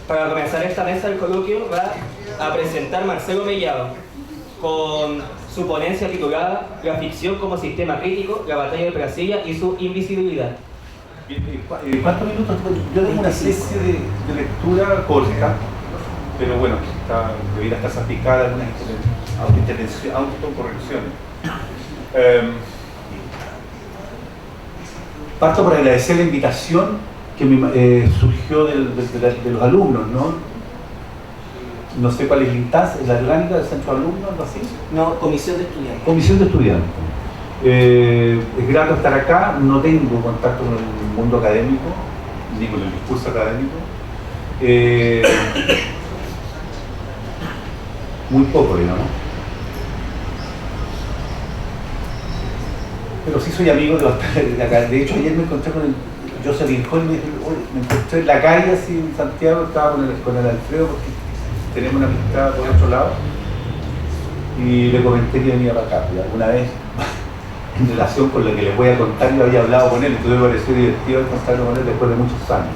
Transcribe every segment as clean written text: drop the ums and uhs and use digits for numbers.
Para comenzar esta mesa del coloquio va a presentar Marcelo Mellado con su ponencia titulada La ficción como sistema crítico, la batalla de Brasilia y su invisibilidad. ¿Cuántos minutos? Yo tengo una especie de lectura corta, pero bueno, debiera estar salpicada algunas autocorrecciones. Parto por agradecer la invitación que surgió de los alumnos, ¿no? No sé cuál es la instancia, la orgánica del centro de alumnos, algo así. No, comisión de estudiantes. Comisión de estudiantes. Es grato estar acá, no tengo contacto con el mundo académico, ni con el discurso académico. Muy poco, digamos. Pero sí soy amigo de acá. De hecho, ayer me encontré con el José Rincón y me encontré en la calle, así en Santiago, estaba con el Alfredo, porque tenemos una amistad por otro lado. Y le comenté que venía para acá. Y alguna vez, en relación con lo que les voy a contar, yo había hablado con él, entonces me pareció divertido encontrarlo con él después de muchos años.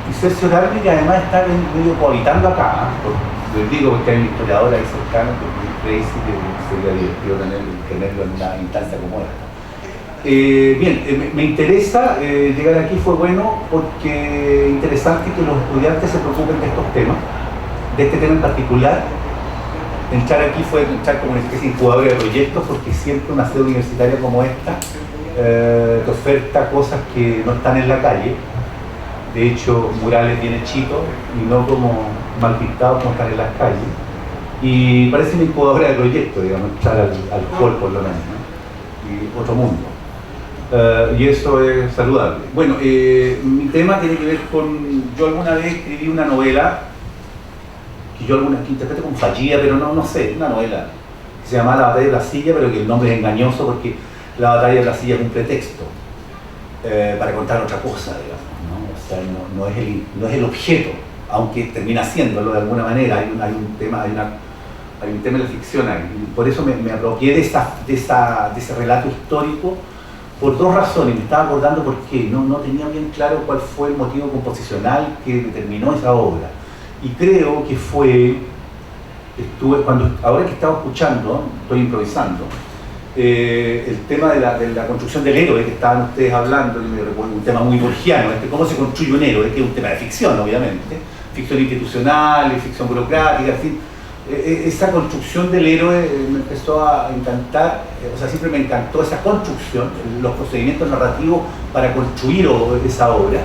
Y cerciorarme que además está medio cohabitando acá, les digo porque hay un historiador ahí cercano que es muy crazy, que sería divertido tenerlo en una instancia como esta. Bien, me interesa llegar aquí, fue bueno porque es interesante que los estudiantes se preocupen de estos temas, de este tema en particular. Entrar aquí fue entrar como una especie de incubadora de proyectos, porque siempre una sede universitaria como esta te oferta cosas que no están en la calle. De hecho, murales bien hechitos y no como mal pintados como están en las calles. Y parece una incubadora de proyectos, digamos, entrar al hall por lo menos, ¿no? Y otro mundo. Y eso es saludable. Bueno, mi tema tiene que ver con... Yo alguna vez escribí una novela que interpreto como fallida, pero no sé, una novela que se llama La batalla de Brasilia, pero que el nombre es engañoso porque la batalla de Brasilia es un pretexto para contar otra cosa, digamos, ¿no? O sea, no es el objeto, aunque termina siéndolo de alguna manera. Hay un tema en la ficción ahí. Y por eso me apropié de ese relato histórico por dos razones. Me estaba acordando por qué. No tenía bien claro cuál fue el motivo composicional que determinó esa obra. Y creo que ahora que estaba escuchando, estoy improvisando, el tema de la construcción del héroe que estaban ustedes hablando, un tema muy borgiano, cómo se construye un héroe, que es un tema de ficción, obviamente, ficción institucional, ficción burocrática, en fin. Esa construcción del héroe me empezó a encantar, o sea, siempre me encantó esa construcción, los procedimientos narrativos para construir esa obra.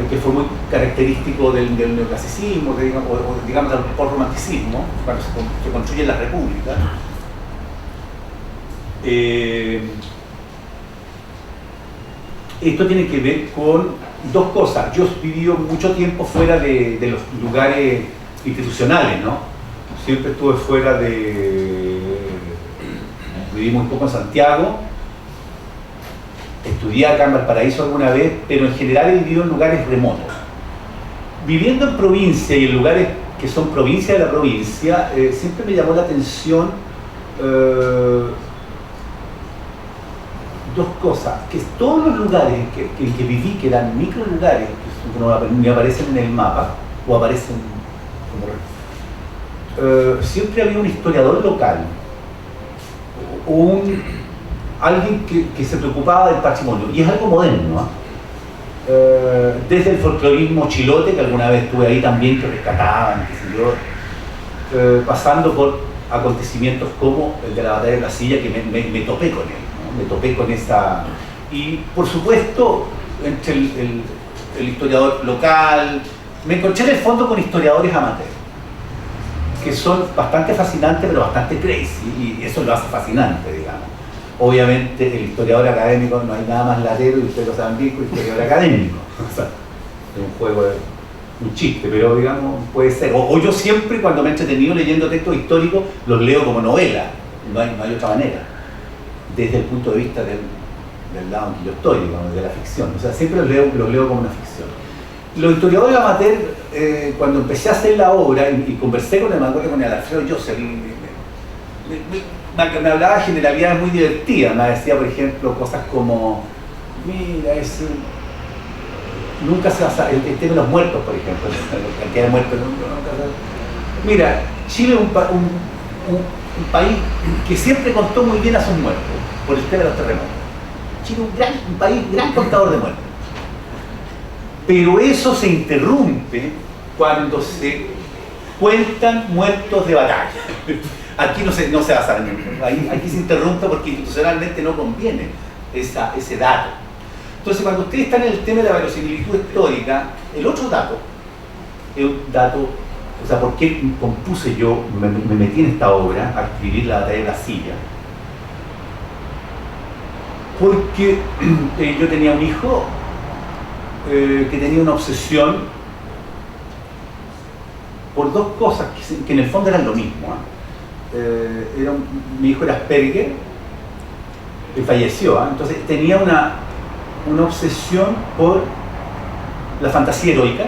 Que fue muy característico del neoclasicismo, o digamos del postromanticismo, cuando se construye la república. Esto tiene que ver con dos cosas. Yo he vivido mucho tiempo fuera de los lugares institucionales, ¿no? Siempre estuve fuera viví muy poco en Santiago. Estudié acá en Valparaíso alguna vez, pero en general he vivido en lugares remotos. Viviendo en provincia y en lugares que son provincia de la provincia, siempre me llamó la atención dos cosas. Que todos los lugares en que viví, que eran micro lugares, que no me aparecen en el mapa, o aparecen como... siempre había un historiador local, alguien que se preocupaba del patrimonio, y es algo moderno, ¿eh? Desde el folclorismo chilote, que alguna vez estuve ahí también, que rescataban, qué sé yo, pasando por acontecimientos como el de la batalla de Brasilia, que me topé con él, ¿no? Me topé con esa... Y por supuesto, entre el historiador local, me encontré en el fondo con historiadores amateurs, que son bastante fascinantes, pero bastante crazy, y eso lo hace fascinante, digamos. Obviamente el historiador académico, no hay nada más latero y ustedes lo saben bien que el historiador académico. O sea, es un juego, un chiste, pero digamos, puede ser. O yo siempre, cuando me he entretenido leyendo textos históricos, los leo como novela, no hay otra manera, desde el punto de vista del lado en que yo estoy, digamos, de la ficción. O sea, siempre los leo como una ficción. Los historiadores amateurs, cuando empecé a hacer la obra y conversé con el Alfredo Joseph, me hablaba de generalidades muy divertidas. Me decía, por ejemplo, cosas como Mira, nunca se va a saber, el tema de los muertos, por ejemplo, la cantidad de muertos nunca se va. Mira, Chile es un país que siempre contó muy bien a sus muertos, por el tema de los terremotos. Chile es un país gran contador de muertos. Pero eso se interrumpe cuando se cuentan muertos de batalla. Aquí no se va a saber, aquí se interrumpe porque institucionalmente no conviene ese dato. Entonces, cuando ustedes están en el tema de la verosimilitud histórica, el otro dato es un dato, o sea, ¿por qué compuse yo, me metí en esta obra a escribir la batalla de la Silla? Porque yo tenía un hijo que tenía una obsesión por dos cosas que en el fondo eran lo mismo. Mi hijo era Asperger, que falleció, entonces tenía una obsesión por la fantasía heroica,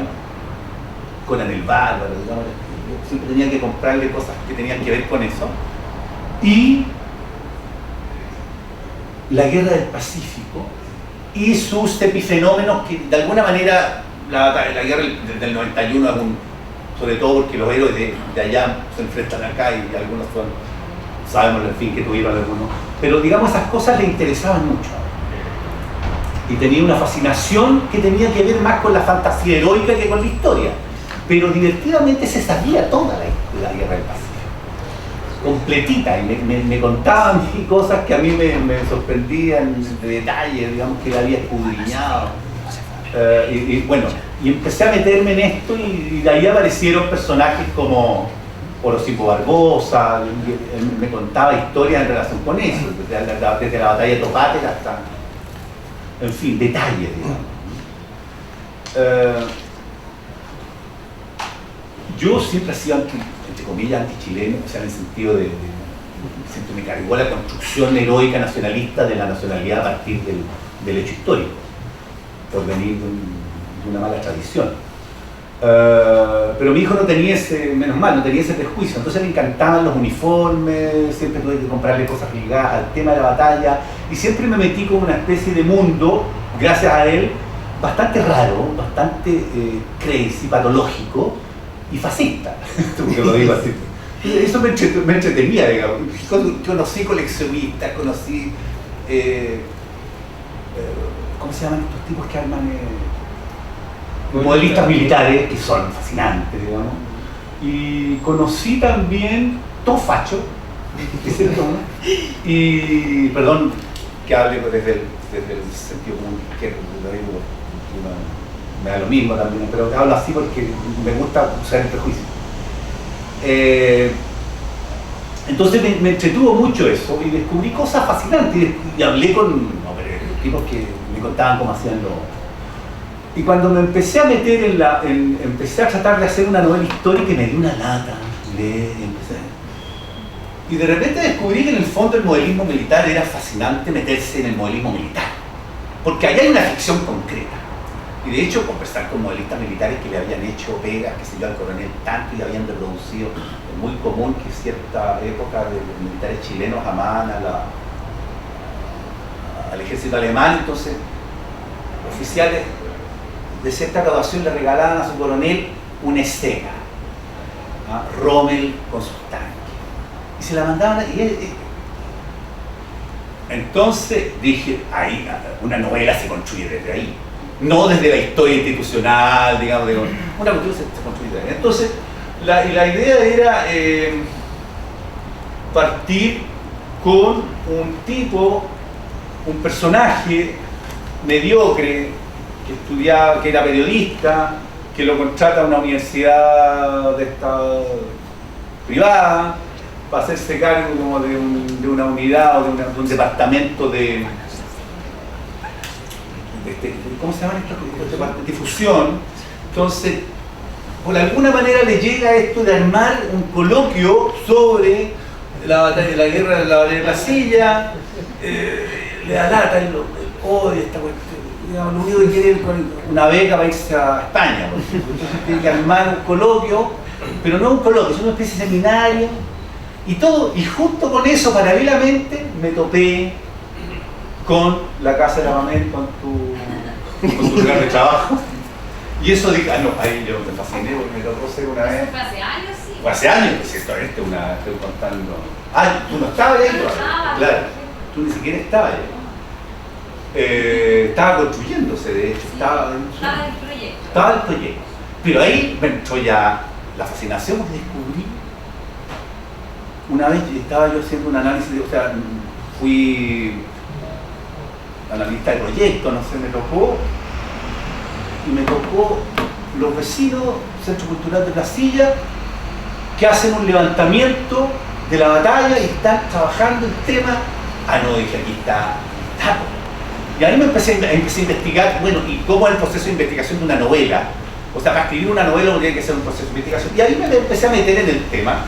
Conan el Bárbaro, digamos, siempre tenía que comprarle cosas que tenían que ver con eso, y la Guerra del Pacífico y sus epifenómenos que de alguna manera la guerra del 91 es sobre todo porque los héroes de allá se enfrentan acá y algunos sabemos en fin que tuvieron algunos, pero digamos esas cosas le interesaban mucho y tenía una fascinación que tenía que ver más con la fantasía heroica que con la historia, pero divertidamente se sabía toda la Guerra del Pacífico completita, y me contaban cosas que a mí me sorprendían de detalle, digamos, que él había escudriñado. Y bueno, y empecé a meterme en esto y de ahí aparecieron personajes como Orosipo Barbosa, él me contaba historias en relación con eso, desde la batalla de Topate hasta, en fin, detalles, digamos. Yo siempre he sido entre comillas antichileno, o sea, en el sentido siempre me cargó la construcción heroica nacionalista de la nacionalidad a partir del hecho histórico, por venir de una mala tradición. Pero mi hijo no tenía menos mal, no tenía ese prejuicio, entonces le encantaban los uniformes, siempre tuve que comprarle cosas ligadas al tema de la batalla, y siempre me metí con una especie de mundo, gracias a él, bastante raro, bastante crazy, patológico, y fascista, porque lo digo así. Eso me entretenía, digamos. Conocí coleccionistas, conocí ¿cómo se llaman estos tipos que arman modelistas militares, que son fascinantes, digamos? Y conocí también todo facho, y perdón que hable desde el sentido común izquierdo, lo digo, me da lo mismo también, pero te hablo así porque me gusta usar el prejuicio. Entonces me entretuvo mucho eso y descubrí cosas fascinantes y hablé con tipos que me contaban cómo hacían y cuando me empecé a meter empecé a tratar de hacer una novela histórica y me dio una lata y de repente descubrí que en el fondo el modelismo militar era fascinante, meterse en el modelismo militar porque allá hay una ficción concreta. Y de hecho, conversar con modelistas militares que le habían hecho pegas, que se yo, al coronel tanto y habían reproducido, es muy común que cierta época de los militares chilenos amaban al ejército alemán, entonces oficiales de cierta graduación le regalaban a su coronel una escena, Rommel con sus tanques, y se la mandaban entonces dije, ahí una novela se construye desde ahí. No desde la historia institucional, digamos, una cuestión se construye. Entonces, la idea era partir con un personaje mediocre, que estudiaba, que era periodista, que lo contrata a una universidad de esta privada, para hacerse cargo como de una unidad o de un departamento ¿cómo se llaman estos? Difusión. Entonces, por alguna manera le llega esto de armar un coloquio sobre la batalla de la guerra de la Silla, le da lata, odia esta cuestión. Digamos, lo único que quiere es una beca para irse a España, entonces tiene que armar un coloquio, pero no un coloquio, es una especie de seminario, y todo, y junto con eso, paralelamente, me topé con la casa de la mamá, con tu lugar de trabajo. Y eso dije, no, ahí yo me fasciné porque me tocó ser una vez. ¿Fue hace años? Sí. Fue hace años, pues esto estoy contando. Ah, tú no estabas ahí todavía. Claro, tú ni siquiera estabas ahí. Estaba construyéndose, de hecho, Estaba el proyecto. Estaba el proyecto. Pero ahí me entró ya la fascinación porque descubrí. Una vez estaba yo haciendo un análisis, o sea, fui analista de proyecto, no sé, me tocó los vecinos, Centro Cultural de Placilla, que hacen un levantamiento de la batalla y están trabajando el tema. Ah, no, dije, aquí está. Y ahí me empecé a investigar, bueno, y cómo es el proceso de investigación de una novela. O sea, para escribir una novela uno tiene que hacer un proceso de investigación. Y ahí me empecé a meter en el tema.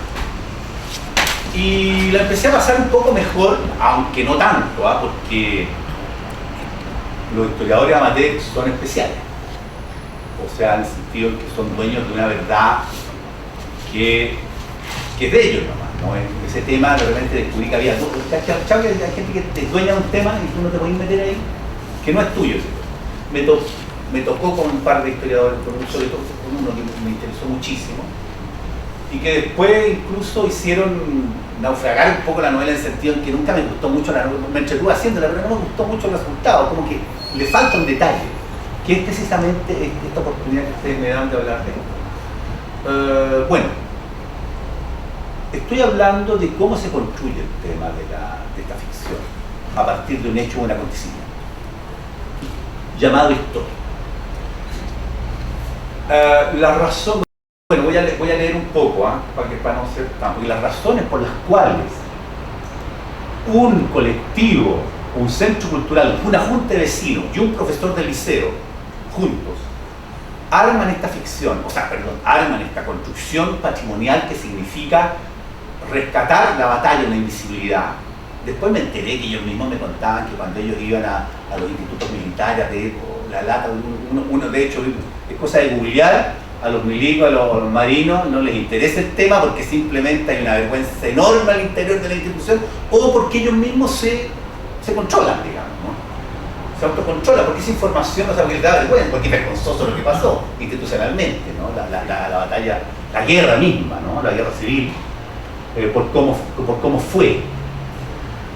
Y la empecé a pasar un poco mejor, aunque no tanto, porque los historiadores amateurs son especiales. O sea, en el sentido que son dueños de una verdad que es de ellos nomás, ¿no? En ese tema de repente descubrí que había hay gente que te dueña de un tema y tú no te puedes meter ahí, que no es tuyo. Me tocó con un par de historiadores, sobre todo con uno que me interesó muchísimo, y que después incluso hicieron naufragar un poco la novela en el sentido en que nunca me gustó mucho la novela, me entretuve haciéndola, pero no me gustó mucho el resultado, como que le falta un detalle, que es precisamente esta oportunidad que ustedes me dan de hablar de esto. Bueno, estoy hablando de cómo se construye el tema de esta ficción a partir de un hecho o un acontecimiento llamado historia. La razón, bueno, voy a leer un poco, para no ser tan, porque las razones por las cuales un colectivo, un centro cultural, una junta de vecinos y un profesor del liceo juntos arman esta ficción, arman esta construcción patrimonial que significa rescatar la batalla en la invisibilidad. Después me enteré que ellos mismos me contaban que cuando ellos iban a los institutos militares, la lata, uno de hecho es cosa de googlear, a los milicos, a los marinos no les interesa el tema porque simplemente hay una vergüenza enorme al interior de la institución o porque ellos mismos se controlan, digamos, ¿no? Se autocontrolan porque esa información no se puede dar vergüenza, porque es vergonzoso lo que pasó institucionalmente, ¿no? La batalla, la guerra misma, ¿no? La guerra civil, por cómo fue.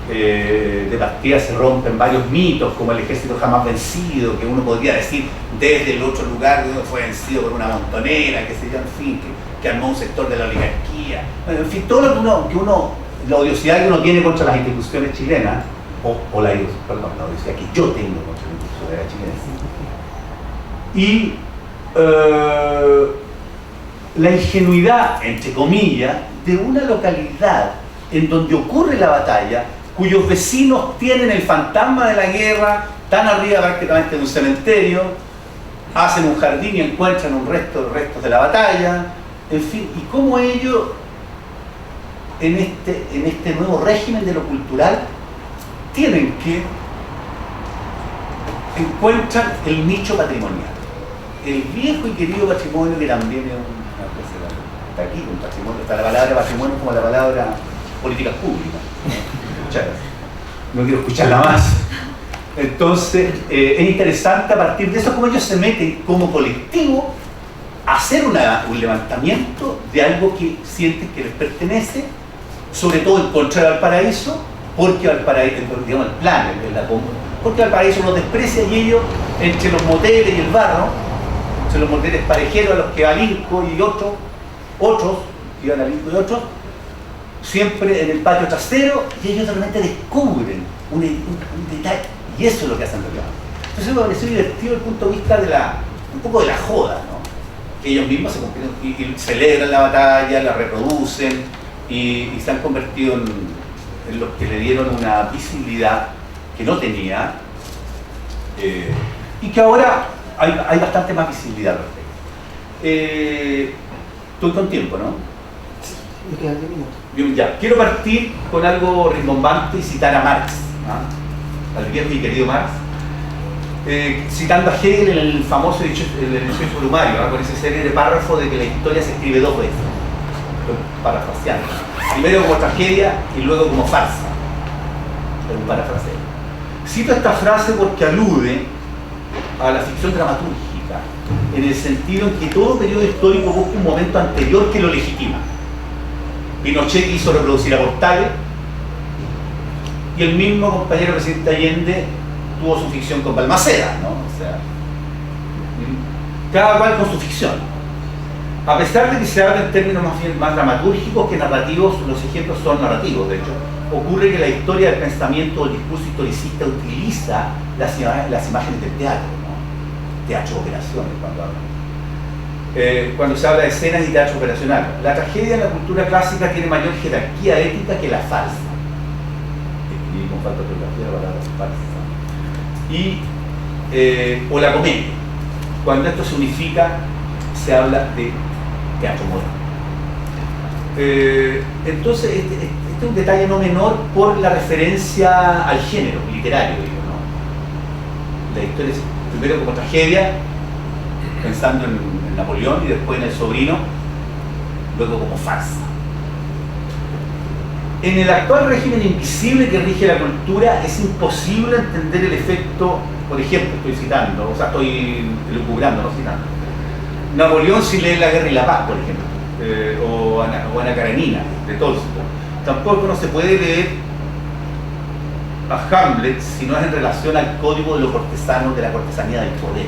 De partida se rompen varios mitos, como el ejército jamás vencido, que uno podría decir desde el otro lugar donde fue vencido por una montonera, que se llama, en fin, que armó un sector de la oligarquía. Bueno, en fin, todo lo que uno, la odiosidad que uno tiene contra las instituciones chilenas, la odiosidad que yo tengo contra la instituciones chilenas, y la ingenuidad, entre comillas, de una localidad en donde ocurre la batalla, cuyos vecinos tienen el fantasma de la guerra, tan arriba prácticamente de un cementerio, hacen un jardín y encuentran restos de la batalla, en fin, y cómo ellos en este nuevo régimen de lo cultural tienen que encuentran el nicho patrimonial, el viejo y querido patrimonio que también es una cosa, está aquí un patrimonio, está la palabra patrimonio como la palabra políticas públicas. No quiero escucharla más. Entonces, es interesante a partir de eso cómo ellos se meten como colectivo a hacer un levantamiento de algo que sienten que les pertenece, sobre todo en contra de Valparaíso, porque Valparaíso, digamos el plan, porque Valparaíso los desprecia y ellos, entre los moteles y el barro, entre los moteles parejeros a los que va Linco y otros que iban a Linco y otros, siempre en el patio trasero, y ellos realmente descubren un detalle, y eso es lo que hacen reclamar. Entonces me pareció divertido desde el punto de vista un poco de la joda, ¿no? Que ellos mismos se y celebran la batalla, la reproducen, y se han convertido en los que le dieron una visibilidad que no tenía, y que ahora hay bastante más visibilidad al respecto. Estoy con tiempo, ¿no? Me quedan 10 minutos. Ya, quiero partir con algo rimbombante y citar a Marx, al viejo y querido Marx, citando a Hegel en el famoso el ensayo sobrehumario, con esa serie de párrafos de que la historia se escribe dos veces. Estoy parafraseando. Primero como tragedia y luego como farsa. Es un parafraseo. Cito esta frase porque alude a la ficción dramatúrgica, en el sentido en que todo periodo histórico busca un momento anterior que lo legitima. Pinochet quiso reproducir a Portales, y el mismo compañero presidente Allende tuvo su ficción con Balmaceda, ¿no? O sea, cada cual con su ficción. A pesar de que se habla en términos más dramatúrgicos que narrativos, los ejemplos son narrativos, de hecho, ocurre que la historia del pensamiento o el discurso historicista utiliza las imágenes del teatro, ¿no? Teatro operaciones, cuando se habla de escenas y teatro operacional. La tragedia en la cultura clásica tiene mayor jerarquía ética que la farsa. Escribí con falta de ortografía la palabra farsa. O la comedia. Cuando esto se unifica, se habla de teatro moderno. Entonces, este es un detalle no menor por la referencia al género literario, digo, ¿no? La historia es primero como tragedia, pensando en Napoleón, y después en El Sobrino, luego como farsa. En el actual régimen invisible que rige la cultura es imposible entender el efecto, por ejemplo, estoy citando, o sea, estoy lucubrando, no citando, Napoleón sin leer La Guerra y la Paz, por ejemplo, o Ana Karenina, de Tolstoy. Tampoco no se puede leer a Hamlet si no es en relación al código de los cortesanos, de la cortesanía del poder.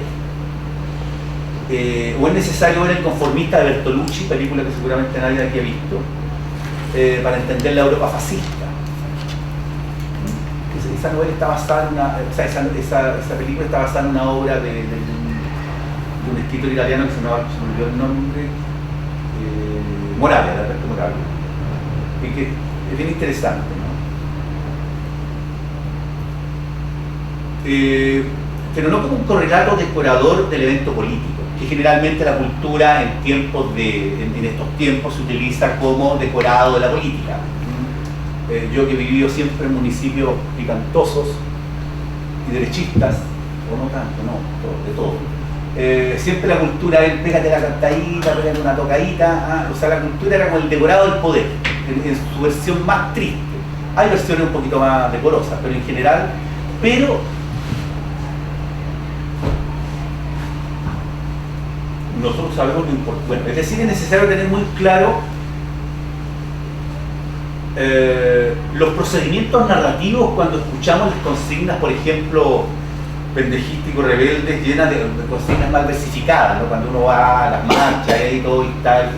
O es necesario ver El conformista de Bertolucci, película que seguramente nadie aquí ha visto, para entender la Europa fascista. Esa novela está basada en una, o sea, esa película está basada en una obra de un escritor italiano que se me olvidó el nombre, Moravia, Alberto Moravia, y que es bien interesante, ¿no? Pero no como un correlato decorador del evento político, que generalmente la cultura en estos tiempos se utiliza como decorado de la política. Yo que he vivido siempre en municipios picantosos y derechistas, o no tanto, no, de todo. Siempre la cultura es pégate la cantadita, pégate una tocadita, o sea, la cultura era como el decorado del poder, en su versión más triste. Hay versiones un poquito más decorosas, pero en general, nosotros sabemos lo importante. Bueno, es decir, es necesario tener muy claro los procedimientos narrativos cuando escuchamos las consignas, por ejemplo, pendejísticos, rebeldes, llenas de consignas mal versificadas, ¿no? Cuando uno va a las marchas y todo y tal,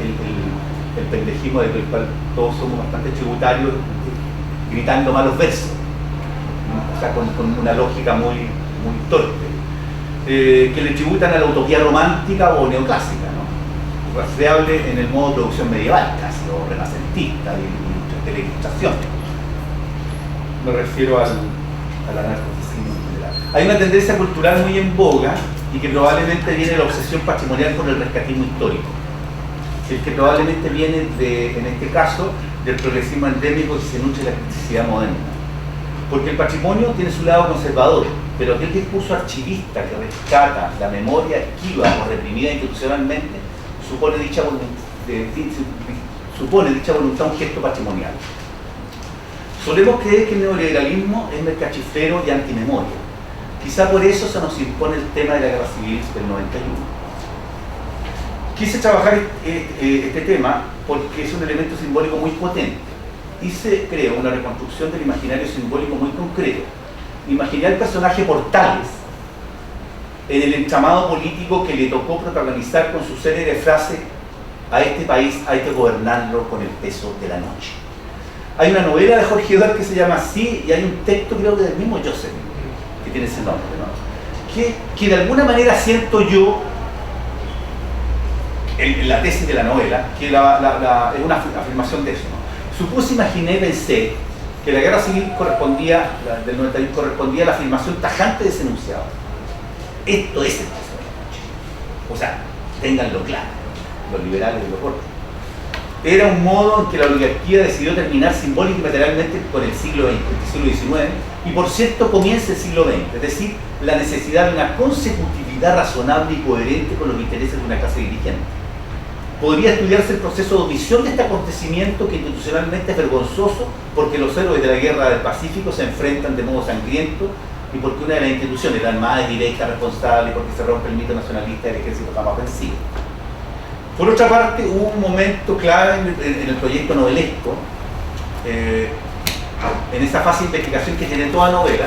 el pendejismo del cual todos somos bastante tributarios, gritando malos versos, ¿no? O sea, con una lógica muy torpe, que le tributan a la utopía romántica o neoclásica, ¿no? Rastreable en el modo de producción medieval casi, o renacentista, de la ilustración. Me refiero al anarcocismo en general. Hay una tendencia cultural muy en boga y que probablemente viene de la obsesión patrimonial con el rescatismo histórico. El que probablemente viene, en este caso, del progresismo endémico que se nutre de la criticidad moderna. Porque el patrimonio tiene su lado conservador, pero aquel discurso archivista que rescata la memoria esquiva o reprimida institucionalmente supone dicha voluntad un gesto patrimonial. Solemos creer que el neoliberalismo es mercachiflero y antimemoria. Quizá por eso se nos impone el tema de la guerra civil del 91. Quise trabajar este tema porque es un elemento simbólico muy potente. Hice, creo, una reconstrucción del imaginario simbólico muy concreto. Imaginé al personaje Portales en el entramado político que le tocó protagonizar con su célebre frase: a este país hay que gobernarlo con el peso de la noche. Hay una novela de Jorge Eduard que se llama así, y hay un texto, creo que del mismo Joseph, que tiene ese nombre, ¿no? Que de alguna manera siento yo, en la tesis de la novela, que es una afirmación de eso, ¿no? Supuse, imaginé, pensé que la guerra civil del 91 correspondía a la afirmación tajante de ese enunciado. Esto es el peso de la noche. O sea, ténganlo claro, los liberales y los otros. Era un modo en que la oligarquía decidió terminar simbólica y materialmente con el siglo XX, el siglo XIX, y por cierto comienza el siglo XX, es decir, la necesidad de una consecutividad razonable y coherente con los intereses de una clase dirigente. Podría estudiarse el proceso de omisión de este acontecimiento que institucionalmente es vergonzoso, porque los héroes de la guerra del Pacífico se enfrentan de modo sangriento y porque una de las instituciones, la Armada es directa, responsable, porque se rompe el mito nacionalista del ejército jamás vencido. Por otra parte, hubo un momento clave en el proyecto novelesco, en esa fase de investigación que tiene toda novela,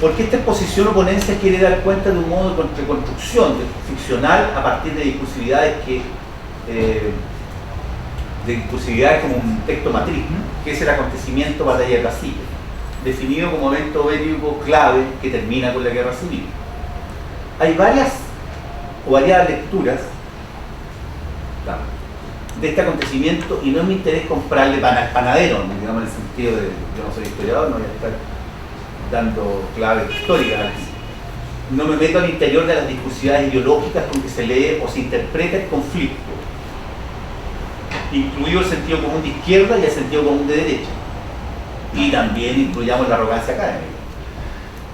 porque esta exposición o ponencia quiere dar cuenta de un modo de reconstrucción ficcional a partir de discursividades como un texto matriz, que es el acontecimiento Batalla de Brasilia, definido como evento bélico clave que termina con la guerra civil. Hay varias o variadas lecturas de este acontecimiento y no es mi interés comprarle pan al panadero, digamos, en el sentido de yo no soy historiador, no voy a estar dando claves históricas aquí. No me meto al interior de las discursividades ideológicas con que se lee o se interpreta el conflicto, incluido el sentido común de izquierda y el sentido común de derecha, y también incluyamos la arrogancia académica.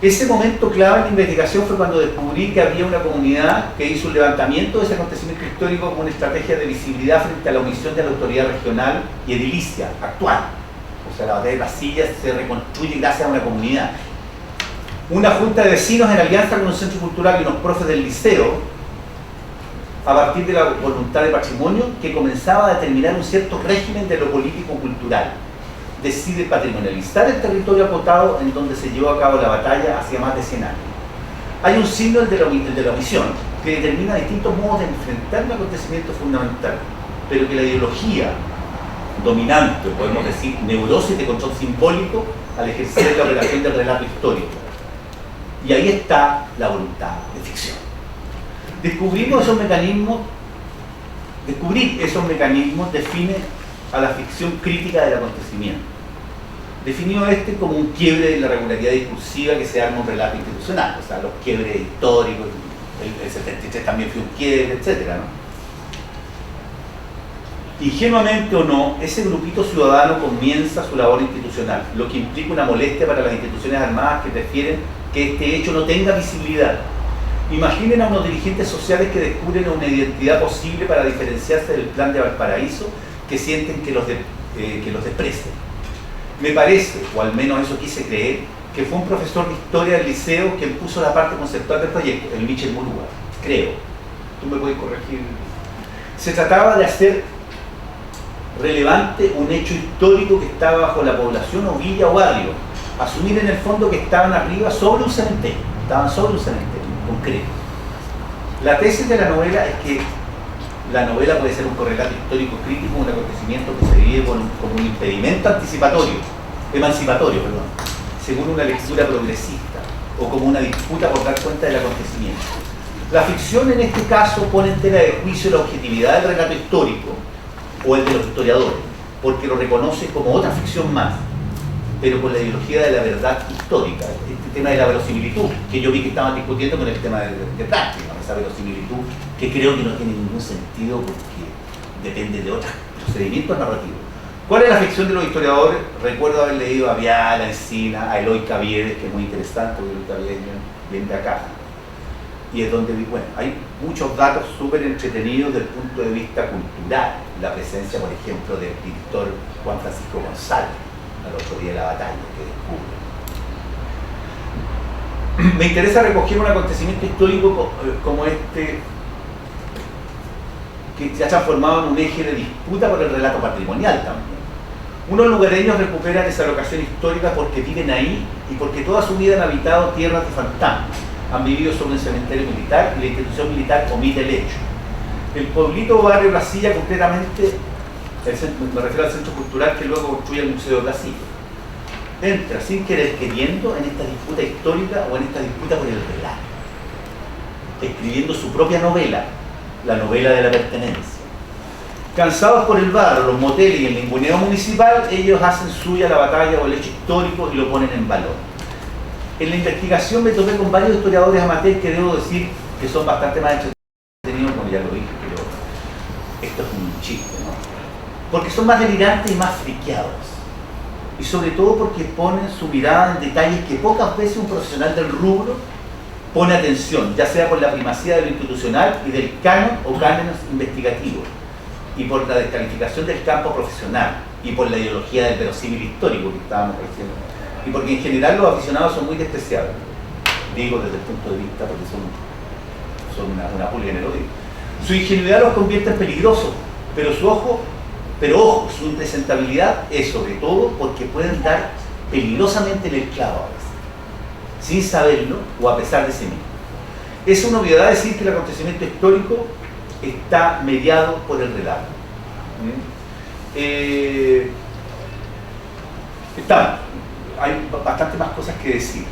Ese momento clave en la investigación fue cuando descubrí que había una comunidad que hizo un levantamiento de ese acontecimiento histórico como una estrategia de visibilidad frente a la omisión de la autoridad regional y edilicia actual. O sea, la batalla de Brasilia se reconstruye gracias a una comunidad. Una junta de vecinos en alianza con un centro cultural y unos profes del liceo, a partir de la voluntad de patrimonio que comenzaba a determinar un cierto régimen de lo político-cultural. Decide patrimonializar el territorio acotado en donde se llevó a cabo la batalla hacia más de 100 años. Hay un signo, el de la omisión, que determina distintos modos de enfrentar un acontecimiento fundamental, pero que la ideología dominante, podemos decir, neurosis de control simbólico al ejercer la operación del relato histórico. Y ahí está la voluntad de ficción. Descubrir esos mecanismos define a la ficción crítica del acontecimiento. Definió como un quiebre de la regularidad discursiva que se arma un relato institucional, o sea, los quiebres históricos, el 73 también fue un quiebre, etc., ¿no? Ingenuamente o no, ese grupito ciudadano comienza su labor institucional, lo que implica una molestia para las instituciones armadas que prefieren que este hecho no tenga visibilidad. Imaginen a unos dirigentes sociales que descubren una identidad posible para diferenciarse del plan de Valparaíso, que sienten que los desprecian. Me parece, o al menos eso quise creer, que fue un profesor de historia del liceo quien puso la parte conceptual del proyecto, el Michel Murúa, creo. Tú me puedes corregir. Se trataba de hacer relevante un hecho histórico que estaba bajo la población o villa o barrio, asumir en el fondo que estaban arriba sobre un cementerio, concreto. La tesis de la novela es que la novela puede ser un correlato histórico crítico, un acontecimiento que se vive como un impedimento emancipatorio, según una lectura progresista, o como una disputa por dar cuenta del acontecimiento. La ficción en este caso pone en tela de juicio la objetividad del relato histórico, o el de los historiadores, porque lo reconoce como otra ficción más, pero con la ideología de la verdad histórica, este tema de la verosimilitud, que yo vi que estaban discutiendo con el tema de práctica, esa verosimilitud que creo que no tiene ningún sentido porque depende de otros procedimientos narrativos. ¿Cuál es la ficción de los historiadores? Recuerdo haber leído a Vial, a Encina, a Eloy Caviedes, que es muy interesante, porque Eloy Caviedes viene de acá. Y es donde, bueno, hay muchos datos súper entretenidos desde el punto de vista cultural. La presencia, por ejemplo, del pintor Juan Francisco González, al otro día de la batalla, que descubre. Me interesa recoger un acontecimiento histórico como este, que se ha transformado en un eje de disputa por el relato patrimonial también. Unos lugareños recuperan esa locación histórica porque viven ahí y porque toda su vida han habitado tierras de fantasmas. Han vivido sobre un cementerio militar y la institución militar omite el hecho. El pueblito o barrio Brasilia, concretamente, me refiero al centro cultural que luego construye el Museo de Brasilia, entra sin querer queriendo en esta disputa histórica o en esta disputa por el relato, escribiendo su propia novela, la novela de la pertenencia. Cansados por el barro, los moteles y el ninguneo municipal, ellos hacen suya la batalla o el hecho histórico y lo ponen en valor. En la investigación me topé con varios historiadores amateurs que debo decir que son bastante más entretenidos, como ya lo dije, pero esto es un chiste, ¿no? Porque son más delirantes y más friqueados. Y sobre todo porque ponen su mirada en detalles que pocas veces un profesional del rubro pone atención, ya sea por la primacía de lo institucional y del canon o cánones investigativos, y por la descalificación del campo profesional, y por la ideología del verosímil histórico que estábamos diciendo, y porque en general los aficionados son muy despreciables. digo desde el punto de vista porque son una pulga en el oído. Su ingenuidad los convierte en peligrosos, pero ojo, su impresentabilidad es sobre todo porque pueden dar peligrosamente en el clavo a veces, sin saberlo o a pesar de sí mismo. Es una obviedad decir que el acontecimiento histórico está mediado por el relato. Hay bastante más cosas que decir,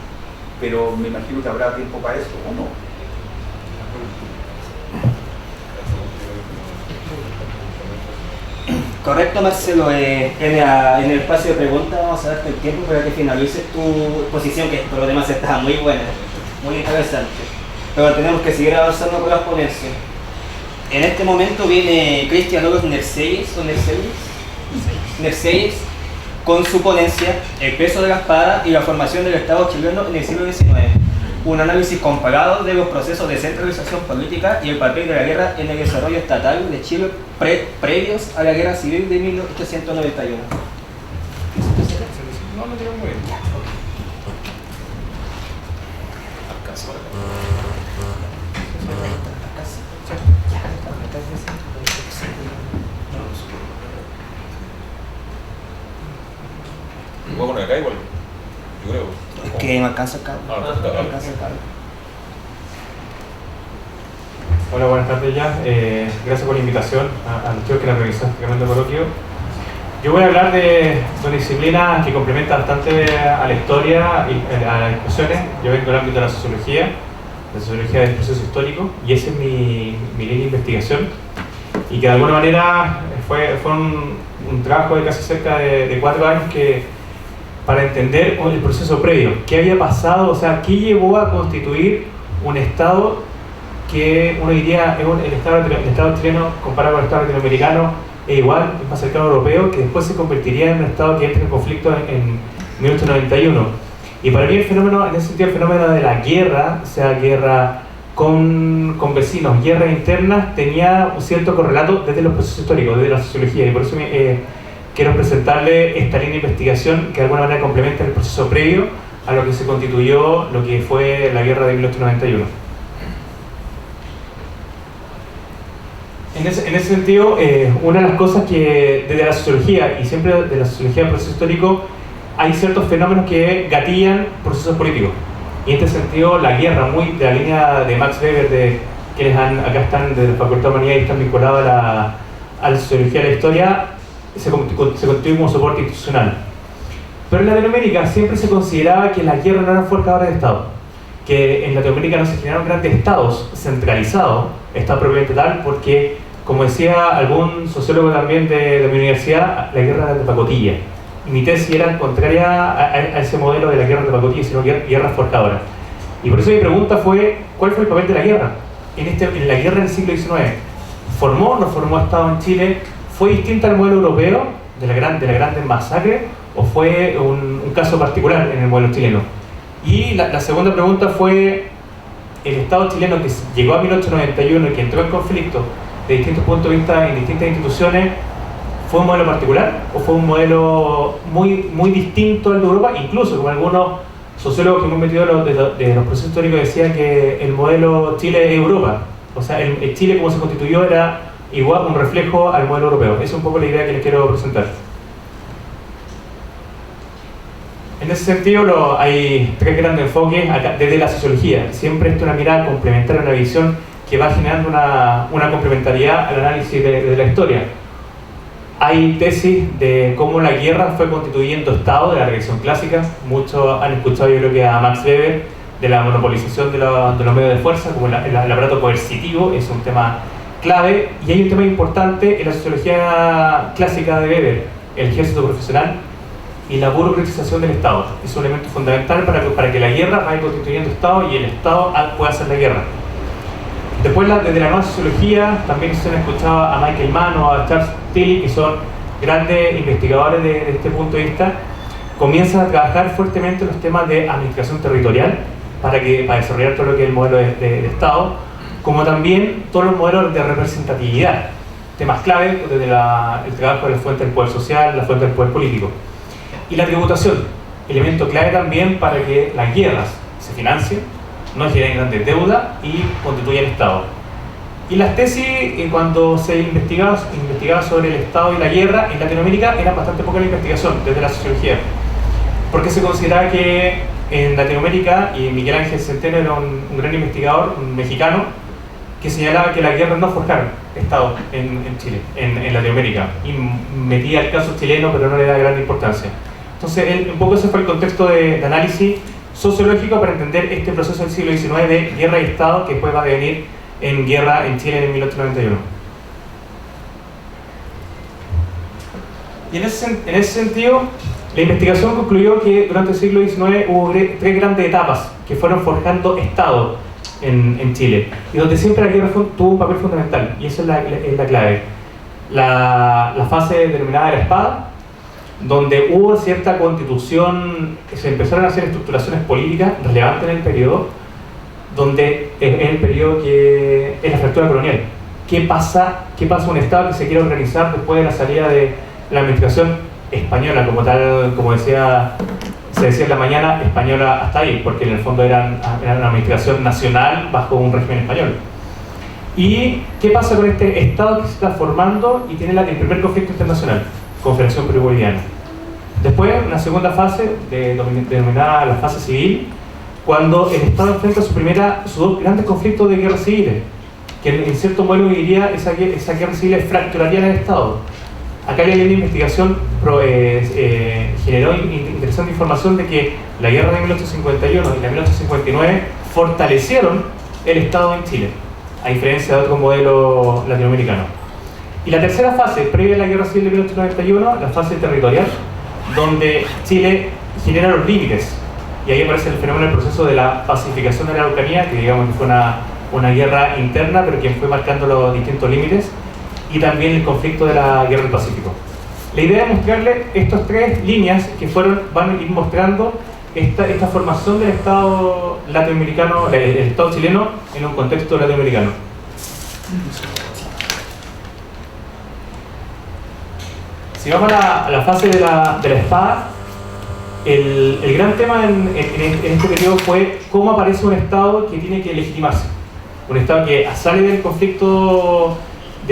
pero me imagino que habrá tiempo para eso, ¿o no? Correcto, Marcelo. En el espacio de preguntas vamos a darte el tiempo para que finalices tu exposición, que por lo demás está muy buena, muy interesante. Pero tenemos que seguir avanzando con las ponencias. En este momento viene Cristian López Nerseyes, con su ponencia El peso de la espada y la formación del Estado chileno en el siglo XIX. Un análisis comparado de los procesos de centralización política y el papel de la guerra en el desarrollo estatal de Chile previos a la Guerra Civil de 1891. ¿Lo voy a poner acá igual? Yo creo. Es que no alcanza el cable. Hola, buenas tardes ya. Gracias por la invitación a los chicos que la revisan este tremendo coloquio. Yo voy a hablar de una disciplina que complementa bastante a la historia y a las discusiones. Yo vengo del ámbito de la sociología del proceso histórico, y ese es mi línea de investigación. Y que de alguna manera fue un trabajo de casi cerca de 4 años para entender el proceso previo, qué había pasado, o sea, qué llevó a constituir un Estado que uno diría el Estado chileno comparado con el Estado latinoamericano es igual, es más cercano al europeo, que después se convertiría en un Estado que entra en conflicto en 1891. Y para mí el fenómeno, en ese sentido, el fenómeno de la guerra, o sea, guerra con vecinos, guerras internas, tenía un cierto correlato desde los procesos históricos, desde la sociología, y por eso quiero presentarle esta línea de investigación que de alguna manera complementa el proceso previo a lo que se constituyó lo que fue la guerra de 1891. En ese sentido, una de las cosas que desde la sociología, y siempre de la sociología del proceso histórico, hay ciertos fenómenos que gatillan procesos políticos. Y en este sentido, la guerra, muy de la línea de Max Weber, de quienes acá están de la Facultad de Humanidades y están vinculados a la sociología de la historia, se constituye como soporte institucional. Pero en Latinoamérica siempre se consideraba que la guerra no era forjadora de Estado, que en Latinoamérica no se generaron grandes estados centralizados, Estado propiamente tal, porque, como decía algún sociólogo también de mi universidad, la guerra era de pacotilla. Y mi tesis era contraria a ese modelo de la guerra de pacotilla, sino guerra forjadora. Y por eso mi pregunta fue, ¿cuál fue el papel de la guerra? En la guerra del siglo XIX, ¿formó o no formó Estado en Chile? ¿Fue distinta al modelo europeo de la grande masacre o fue un caso particular en el modelo chileno? Y la segunda pregunta fue, ¿el Estado chileno que llegó a 1891 y que entró en conflicto de distintos puntos de vista en distintas instituciones, fue un modelo particular o fue un modelo muy distinto al de Europa? Incluso como algunos sociólogos que hemos metido de los procesos históricos decían que el modelo Chile-Europa, o sea, el Chile como se constituyó era igual un reflejo al modelo europeo. Esa es un poco la idea que les quiero presentar. En ese sentido hay 3 grandes enfoques acá, desde la sociología. Siempre esto es una mirada complementaria, una visión que va generando una complementariedad al análisis de la historia. Hay tesis de cómo la guerra fue constituyendo Estado de la reacción clásica. Muchos han escuchado, yo creo que a Max Weber, de la monopolización de los medios de fuerza, como el aparato coercitivo, es un tema clave. Y hay un tema importante en la sociología clásica de Weber, el ejército profesional y la burocratización del Estado. Es un elemento fundamental para que la guerra vaya constituyendo Estado y el Estado pueda hacer la guerra. Después, desde la nueva sociología, también se han escuchado a Michael Mann o a Charles Tilly, que son grandes investigadores de este punto de vista. Comienzan a trabajar fuertemente los temas de administración territorial para desarrollar todo lo que es el modelo de Estado, como también todos los modelos de representatividad, temas clave desde el trabajo de la fuente del poder social, la fuente del poder político. Y la tributación, elemento clave también para que las guerras se financien no generen grandes deudas y constituyan Estado. Y las tesis, cuando se investigaba sobre el Estado y la guerra en Latinoamérica, era bastante poca la investigación desde la sociología, porque se consideraba que en Latinoamérica, y Miguel Ángel Centeno era un gran investigador, un mexicano, que señalaba que las guerras no forjaron Estado en Chile, en Latinoamérica, y metía el caso chileno, pero no le da gran importancia. Entonces, un poco ese fue el contexto de análisis sociológico para entender este proceso del siglo XIX de guerra y Estado, que después va a venir en guerra en Chile en 1891. Y en ese sentido, la investigación concluyó que durante el siglo XIX hubo tres grandes etapas que fueron forjando Estado en Chile, y donde siempre la guerra tuvo un papel fundamental, y esa es la clave. La fase denominada de la espada, donde hubo cierta constitución, se empezaron a hacer estructuraciones políticas relevantes en el periodo, donde es el periodo que es la fractura colonial. ¿Qué pasa un Estado que se quiere organizar después de la salida de la administración española, como tal, como se decía en la mañana, española hasta ahí, porque en el fondo era una administración nacional bajo un régimen español? ¿Y qué pasa con este Estado que se está formando y tiene el primer conflicto internacional? Confederación Perú-Boliviana. Después, una segunda fase, denominada la fase civil, cuando el Estado enfrenta sus dos grandes conflictos de guerra civiles, que en cierto modo diría esa guerra civil fracturaría el Estado. Acá la línea de investigación generó interesante información de que la guerra de 1851 y la de 1859 fortalecieron el Estado en Chile, a diferencia de otros modelos latinoamericanos. Y la tercera fase, previa a la guerra civil de 1891, la fase territorial, donde Chile genera los límites. Y ahí aparece el fenómeno del proceso de la pacificación de la Araucanía, que digamos que fue una guerra interna, pero que fue marcando los distintos límites, y también el conflicto de la guerra del Pacífico. La idea es mostrarle estas tres líneas que van a ir mostrando esta formación del Estado latinoamericano, el Estado chileno en un contexto latinoamericano. Si vamos a la fase de la espada, el gran tema en este periodo fue cómo aparece un Estado que tiene que legitimarse. Un Estado que sale del conflicto,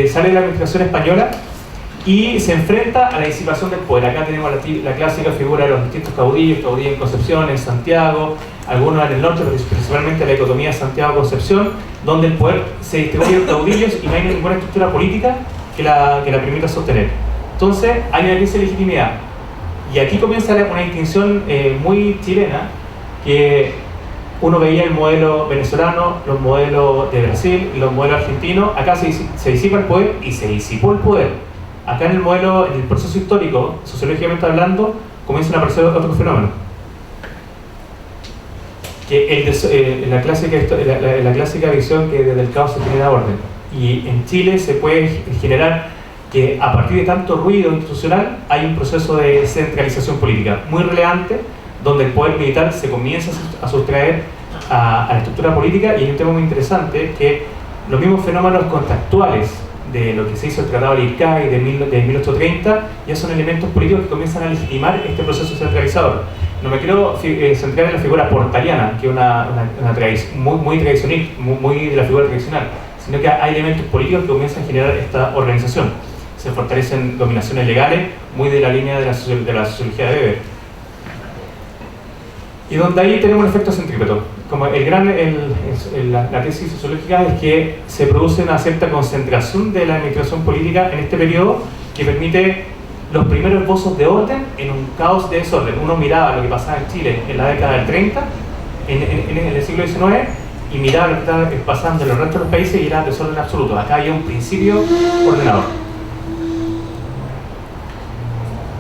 sale de la administración española y se enfrenta a la disipación del poder. Acá tenemos la clásica figura de los distintos caudillos en Concepción, en Santiago, algunos en el norte, pero principalmente la dicotomía Santiago-Concepción, donde el poder se distribuye en caudillos y no hay ninguna estructura política que la permita sostener. Entonces hay una crisis de legitimidad. Y aquí comienza una distinción muy chilena, que uno veía el modelo venezolano, los modelos de Brasil, los modelos argentinos. Acá se disipa el poder y se disipó el poder. Acá en el proceso histórico, sociológicamente hablando, comienzan a aparecer otros fenómenos. Que la clásica visión que desde el caos se genera orden. Y en Chile se puede generar que a partir de tanto ruido institucional hay un proceso de centralización política muy relevante, donde el poder militar se comienza a sustraer a la estructura política. Y hay un tema muy interesante, que los mismos fenómenos contractuales de lo que se hizo el Tratado de IRCAI de 1830 ya son elementos políticos que comienzan a legitimar este proceso centralizador. No me quiero centrar en la figura portaliana, que es una muy tradicional, muy de la figura tradicional, sino que hay elementos políticos que comienzan a generar esta organización. Se fortalecen dominaciones legales, muy de la línea de la sociología de Weber. Y donde ahí tenemos un efecto centrípeto. Como la tesis sociológica es que se produce una cierta concentración de la administración política en este periodo, que permite los primeros esbozos de orden en un caos de desorden. Uno miraba lo que pasaba en Chile en la década del 30, en el siglo XIX, y miraba lo que estaba pasando en los restos de los países y era desorden absoluto. Acá había un principio ordenador.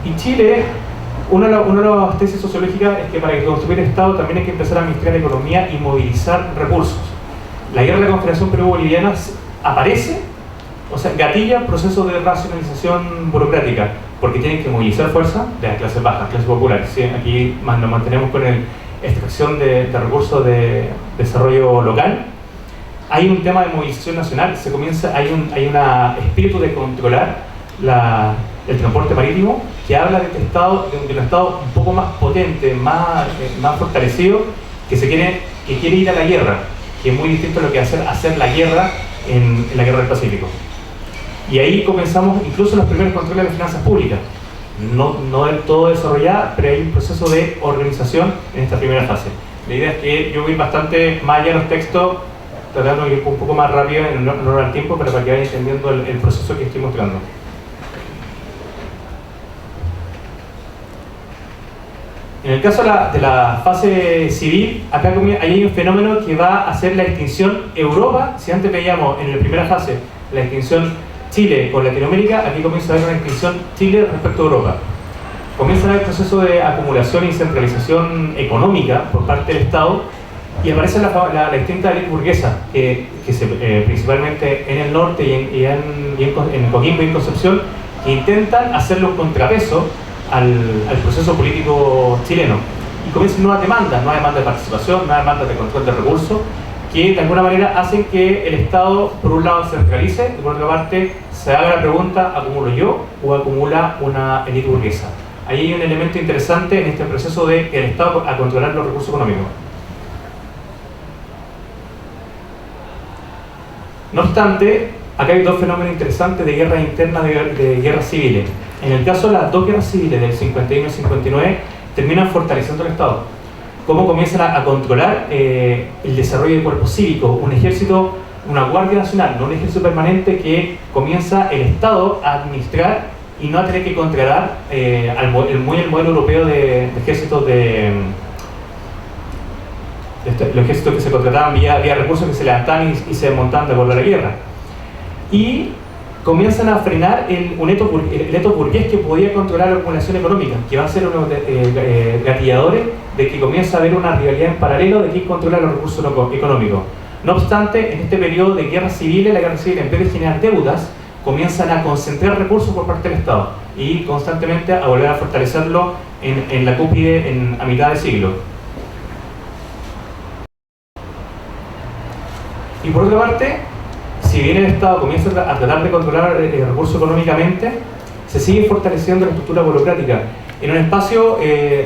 Y Chile, una de las tesis sociológicas es que para construir el Estado también hay que empezar a administrar la economía y movilizar recursos. La guerra de la Confederación Perú-Boliviana aparece, o sea, gatilla procesos de racionalización burocrática, porque tienen que movilizar fuerza de las clases bajas, clases populares. ¿Sí? Aquí nos mantenemos con la extracción de recursos de desarrollo local. Hay un tema de movilización nacional, hay un espíritu de controlar el transporte marítimo, que habla de un Estado un poco más potente, más fortalecido, que se quiere que quiere ir a la guerra, que es muy distinto a lo que hacer la guerra en la guerra del Pacífico. Y ahí comenzamos incluso los primeros controles de finanzas públicas. No del todo desarrollada, pero hay un proceso de organización en esta primera fase. La idea es que yo voy bastante más allá de los textos, tratando de ir un poco más rápido en honor al tiempo, para que vayan entendiendo el proceso que estoy mostrando. En el caso de la fase civil, acá hay un fenómeno que va a hacer la extinción Europa. Si antes veíamos en la primera fase la extinción Chile con Latinoamérica, aquí comienza a haber una extinción Chile respecto a Europa. Comienza a haber proceso de acumulación y centralización económica por parte del Estado, y aparece la extinta élite burguesa, que principalmente en el norte y en Coquimbo y en Concepción, que intentan hacerle un contrapeso al proceso político chileno. Y comienzan nuevas demandas de participación, nuevas demandas de control de recursos, que de alguna manera hacen que el Estado, por un lado, se centralice, y por otra parte, se haga la pregunta: ¿acumulo yo o acumula una élite burguesa? Ahí hay un elemento interesante en este proceso de que el Estado a controlar los recursos económicos. No obstante, acá hay dos fenómenos interesantes de guerras internas, de guerras civiles. En el caso de las dos guerras civiles del 51 y 59, terminan fortaleciendo el Estado. Cómo comienzan a controlar el desarrollo de cuerpos cívicos, un ejército, una Guardia Nacional, no un ejército permanente, que comienza el Estado a administrar y no a tener que controlar el modelo europeo de ejércitos los ejércitos que se contrataban vía recursos que se levantaban y se desmontaban de acuerdo a la guerra. Y comienzan a frenar el eto burgués que podía controlar la acumulación económica, que va a ser unos gatilladores de que comienza a haber una rivalidad en paralelo de quién controla los recursos económicos. No obstante, en este periodo de guerras civiles, la guerra civil, en vez de generar deudas, comienzan a concentrar recursos por parte del Estado y constantemente a volver a fortalecerlo en la cúspide a mitad de siglo. Y por otra parte, si bien el Estado comienza a tratar de controlar el recurso económicamente, se sigue fortaleciendo la estructura burocrática. En un espacio,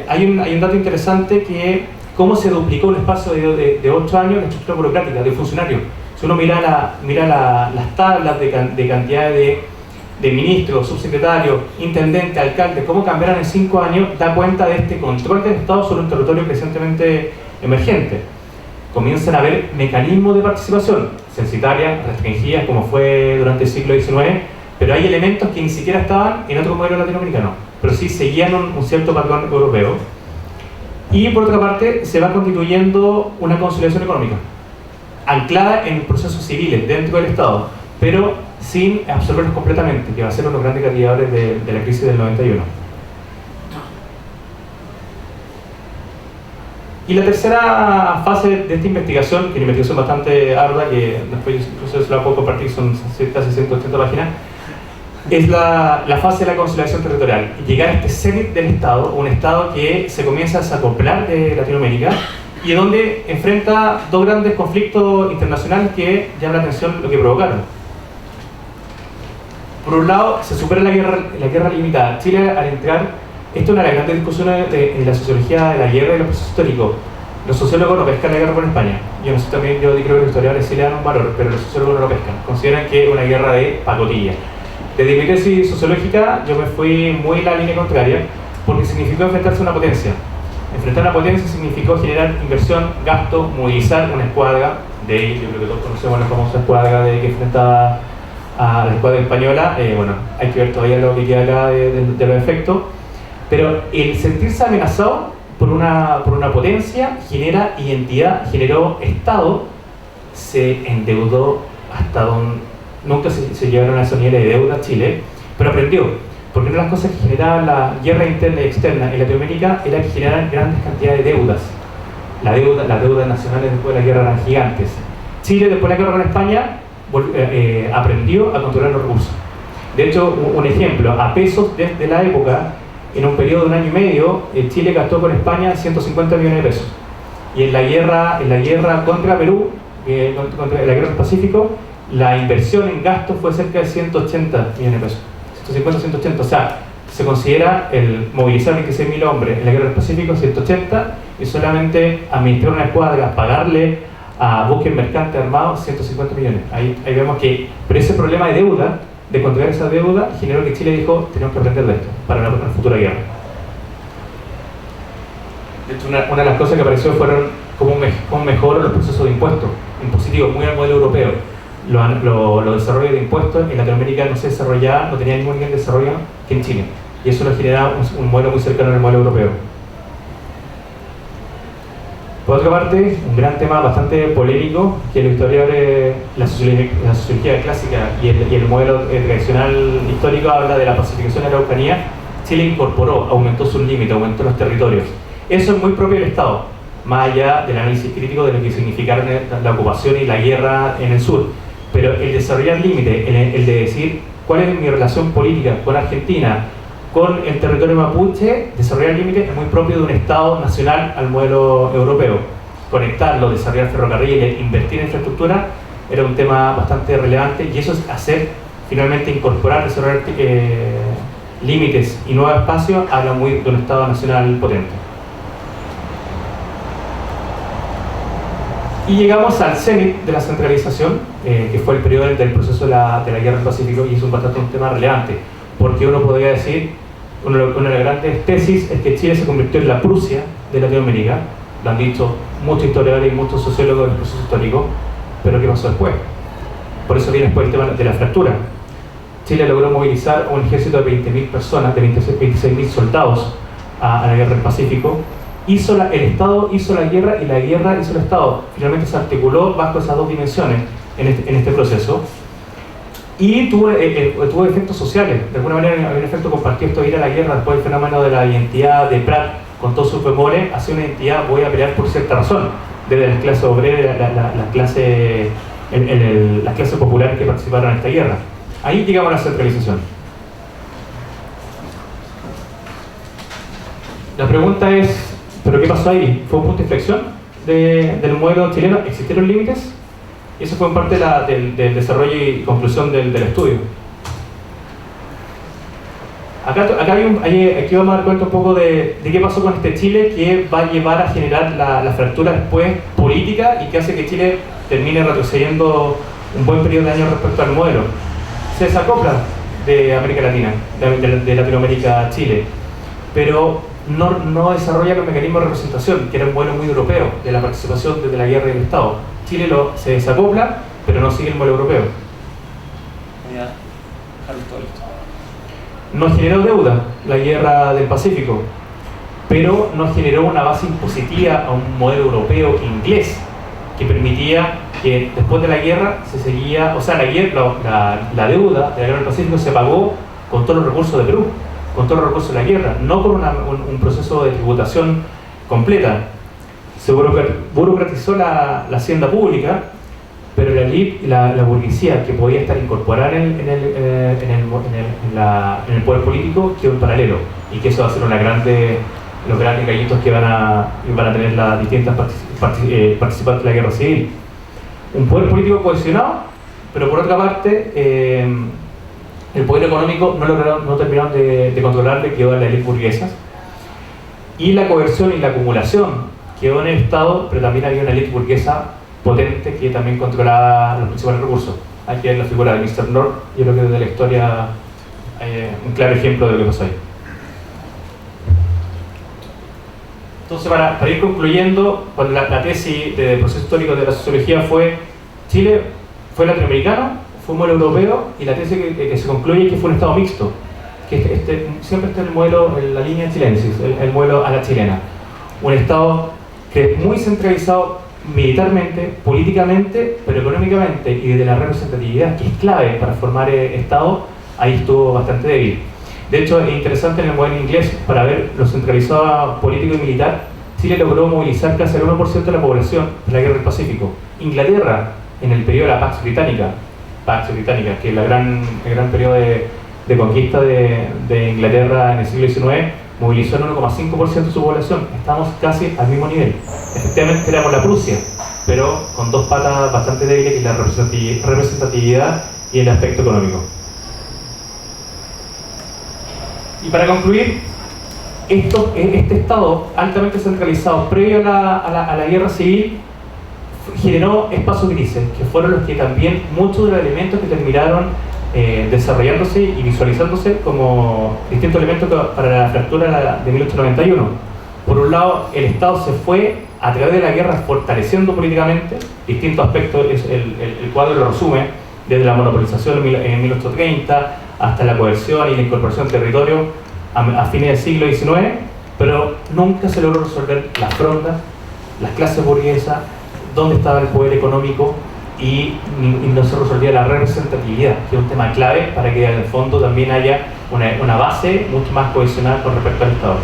hay un dato interesante, que cómo se duplicó en un espacio de 8 años la estructura burocrática de funcionarios. Si uno mira las tablas de cantidad de ministros, subsecretarios, intendentes, alcaldes, cómo cambiaron en 5 años, da cuenta de este control del Estado sobre un territorio crecientemente emergente. Comienzan a haber mecanismos de participación, censitarias, restringidas, como fue durante el siglo XIX, pero hay elementos que ni siquiera estaban en otro modelo latinoamericano, pero sí seguían un cierto patrón europeo. Y por otra parte, se va constituyendo una consolidación económica, anclada en procesos civiles dentro del Estado, pero sin absorberlos completamente, que va a ser uno de los grandes gatilladores de la crisis del 91. Y la tercera fase de esta investigación, que es una investigación bastante ardua, que después incluso se la puedo compartir, son casi 180 páginas, es la fase de la consolidación territorial. Llegar a este cenit del Estado, un Estado que se comienza a desacoplar de Latinoamérica y donde enfrenta dos grandes conflictos internacionales que llaman la atención lo que provocaron. Por un lado, se supera la guerra limitada. Chile, al entrar, esto es una de las grandes discusiones en la sociología de la guerra y los procesos históricos. Los sociólogos no pescan la guerra con España. Yo creo que los historiadores sí le dan un valor, pero los sociólogos no lo pescan. Consideran que es una guerra de pacotilla. Desde mi tesis sociológica, yo me fui muy en la línea contraria, porque significó enfrentarse a una potencia. Enfrentar a una potencia significó generar inversión, gasto, movilizar una escuadra. De ahí, yo creo que todos conocemos la famosa escuadra que enfrentaba a la escuadra española. Bueno, hay que ver todavía lo que queda acá de los efectos. Pero el sentirse amenazado por una potencia genera identidad, generó Estado, se endeudó hasta donde nunca se llegaron a esos niveles de deuda Chile, pero aprendió, porque una de las cosas que generaba la guerra interna y externa en Latinoamérica era que generaran grandes cantidades de deudas. Las deudas nacionales después de la guerra eran gigantes. Chile, después de la guerra con España, aprendió a controlar los recursos. De hecho, un ejemplo, a pesos desde la época, en un periodo de 1 año y medio, Chile gastó con España 150 millones de pesos. Y en la guerra contra Perú, contra la guerra del Pacífico, la inversión en gastos fue cerca de 180 millones de pesos. 150, 180, o sea, se considera el movilizar 26.000 hombres en la guerra del Pacífico, 180, y solamente administrar una escuadra, pagarle a buques mercantes armados 150 millones. Ahí vemos que, pero ese problema de deuda, de controlar esa deuda, generó que Chile dijo, tenemos que aprender de esto para una futura guerra. De hecho, una de las cosas que apareció fueron cómo mejoran los procesos de impuestos, impositivos, muy al modelo europeo. Los desarrollos de impuestos en Latinoamérica no se desarrollaba, no tenía ningún nivel de desarrollo que en Chile. Y eso lo generaba un modelo muy cercano al modelo europeo. Por otra parte, un gran tema bastante polémico, que los historiadores, la sociología clásica y el modelo tradicional histórico habla de la pacificación de la Araucanía. Chile incorporó, aumentó sus límites, aumentó los territorios. Eso es muy propio del Estado, más allá del análisis crítico de lo que significaron la ocupación y la guerra en el sur. Pero el desarrollar límites, el de decir cuál es mi relación política con Argentina, con el territorio mapuche, desarrollar límites es muy propio de un Estado nacional al modelo europeo. Conectarlo, desarrollar ferrocarriles, invertir en infraestructura era un tema bastante relevante, y eso es hacer, finalmente incorporar, desarrollar límites y nuevos espacios, habla muy de un Estado nacional potente. Y llegamos al cenit de la centralización, que fue el periodo del proceso de la Guerra del Pacífico, y es bastante un tema relevante, porque uno podría decir, una de las grandes tesis es que Chile se convirtió en la Prusia de Latinoamérica, lo han dicho muchos historiadores y muchos sociólogos del proceso histórico, pero ¿qué pasó después? Por eso viene después el tema de la fractura. Chile logró movilizar un ejército de 20.000 personas, de 26.000 soldados a la Guerra del Pacífico. El Estado hizo la guerra y la guerra hizo el Estado. Finalmente se articuló bajo esas dos dimensiones en este proceso. Y tuvo efectos sociales. De alguna manera había un efecto compartido esto de ir a la guerra después del fenómeno de la identidad de Prat, con todos sus bemoles, hacia una identidad, voy a pelear por cierta razón, desde las clases obreras, las clases populares que participaron en esta guerra. Ahí llegamos a la centralización. La pregunta es, ¿pero qué pasó ahí? ¿Fue un punto de inflexión del modelo chileno? ¿Existieron límites? Y eso fue en parte del desarrollo y conclusión del estudio. Aquí vamos a dar cuenta un poco de qué pasó con este Chile, que va a llevar a generar la fractura después política y que hace que Chile termine retrocediendo un buen periodo de años respecto al modelo. Se desacopla de América Latina, de Latinoamérica a Chile, pero no desarrolla los mecanismos de representación, que era un modelo muy europeo, de la participación desde la guerra y el Estado. Chile se desacopla, pero no sigue el modelo europeo. Voy a dejarlo todo listo. No generó deuda la guerra del Pacífico, pero no generó una base impositiva a un modelo europeo inglés que permitía que después de la guerra se seguía, o sea, la deuda de la guerra del Pacífico se pagó con todos los recursos de Perú, con todos los recursos de la guerra, no con un proceso de tributación completa. Se burocratizó la hacienda pública, pero la élite y la burguesía que podía estar incorporada en el poder político quedó en paralelo, y que eso va a ser los grandes gallitos que van a tener las distintas participantes de la guerra civil. Un poder político cohesionado, pero por otra parte el poder económico no terminaron de controlarle, quedó en la élite burguesa, y la coerción y la acumulación quedó en el Estado, pero también había una élite burguesa potente que también controlaba los principales recursos. Aquí hay la figura de Mr. North, yo creo que desde la historia un claro ejemplo de lo que pasó ahí. Entonces, para ir concluyendo, cuando la tesis del proceso histórico de la sociología fue Chile fue latinoamericano, fue un modelo europeo, y la tesis que se concluye es que fue un Estado mixto, que siempre está el modelo, en la línea chilensis, el modelo a la chilena. Un Estado que es muy centralizado militarmente, políticamente, pero económicamente, y desde la representatividad, que es clave para formar Estado, ahí estuvo bastante débil. De hecho, es interesante en el modelo inglés, para ver lo centralizado político y militar, Chile logró movilizar casi el 1% de la población en la Guerra del Pacífico. Inglaterra, en el periodo de la Pax Británica, que es el gran periodo de conquista de Inglaterra en el siglo XIX, movilizó el 1,5% de su población. Estamos casi al mismo nivel. Efectivamente éramos la Prusia, pero con dos patas bastante débiles, que es la representatividad y el aspecto económico. Y para concluir, este Estado altamente centralizado previo a la guerra civil generó espacios grises, que fueron los que también muchos de los elementos que terminaron desarrollándose y visualizándose como distintos elementos para la fractura de 1891. Por un lado, el Estado se fue a través de la guerra fortaleciendo políticamente distintos aspectos. El cuadro lo resume desde la monopolización en 1830 hasta la coerción y la incorporación de territorio a fines del siglo XIX, pero nunca se logró resolver las frondas, las clases burguesas, dónde estaba el poder económico y no se resolvía la representatividad, que es un tema clave para que en el fondo también haya una base mucho más cohesionada con respecto al Estado.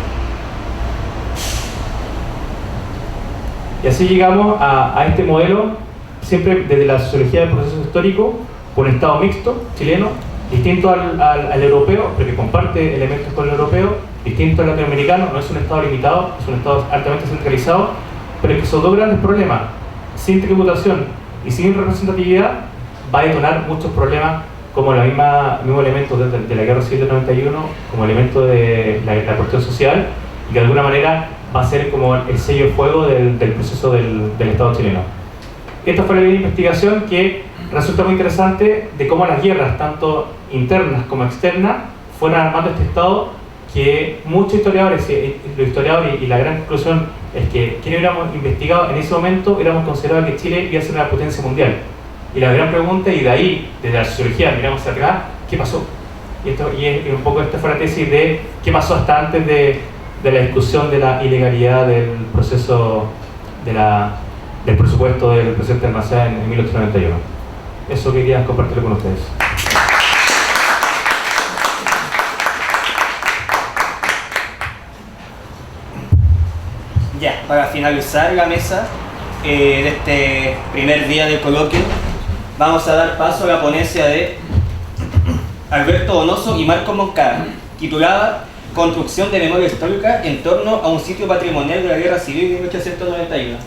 Y así llegamos a este modelo, siempre desde la sociología del proceso histórico, con un Estado mixto, chileno, distinto al europeo, pero que comparte elementos con el europeo, distinto al latinoamericano, no es un Estado limitado, es un Estado altamente centralizado, pero que esos dos grandes problemas, sin tributación y sin representatividad, va a detonar muchos problemas, como los mismos elementos de la Guerra Civil del 91, como elemento de la cuestión social, y que de alguna manera va a ser como el sello de fuego del proceso del Estado chileno. Esta fue la línea de investigación que resulta muy interesante de cómo las guerras, tanto internas como externas, fueron armando este Estado que muchos historiadores, los historiadores y la gran conclusión es que quienes hubiéramos investigado en ese momento hubiéramos considerado que Chile iba a ser una potencia mundial. Y la gran pregunta, y de ahí, desde la sociología, miramos hacia atrás, ¿qué pasó? Y un poco esta fue la tesis de qué pasó hasta antes de la discusión de la ilegalidad del proceso del presupuesto del presidente Almazán en 1891. Eso quería compartirlo con ustedes. Ya, para finalizar la mesa de este primer día del coloquio, vamos a dar paso a la ponencia de Alberto Donoso y Marco Moncada, titulada Construcción de memoria histórica en torno a un sitio patrimonial de la Guerra Civil de 1891.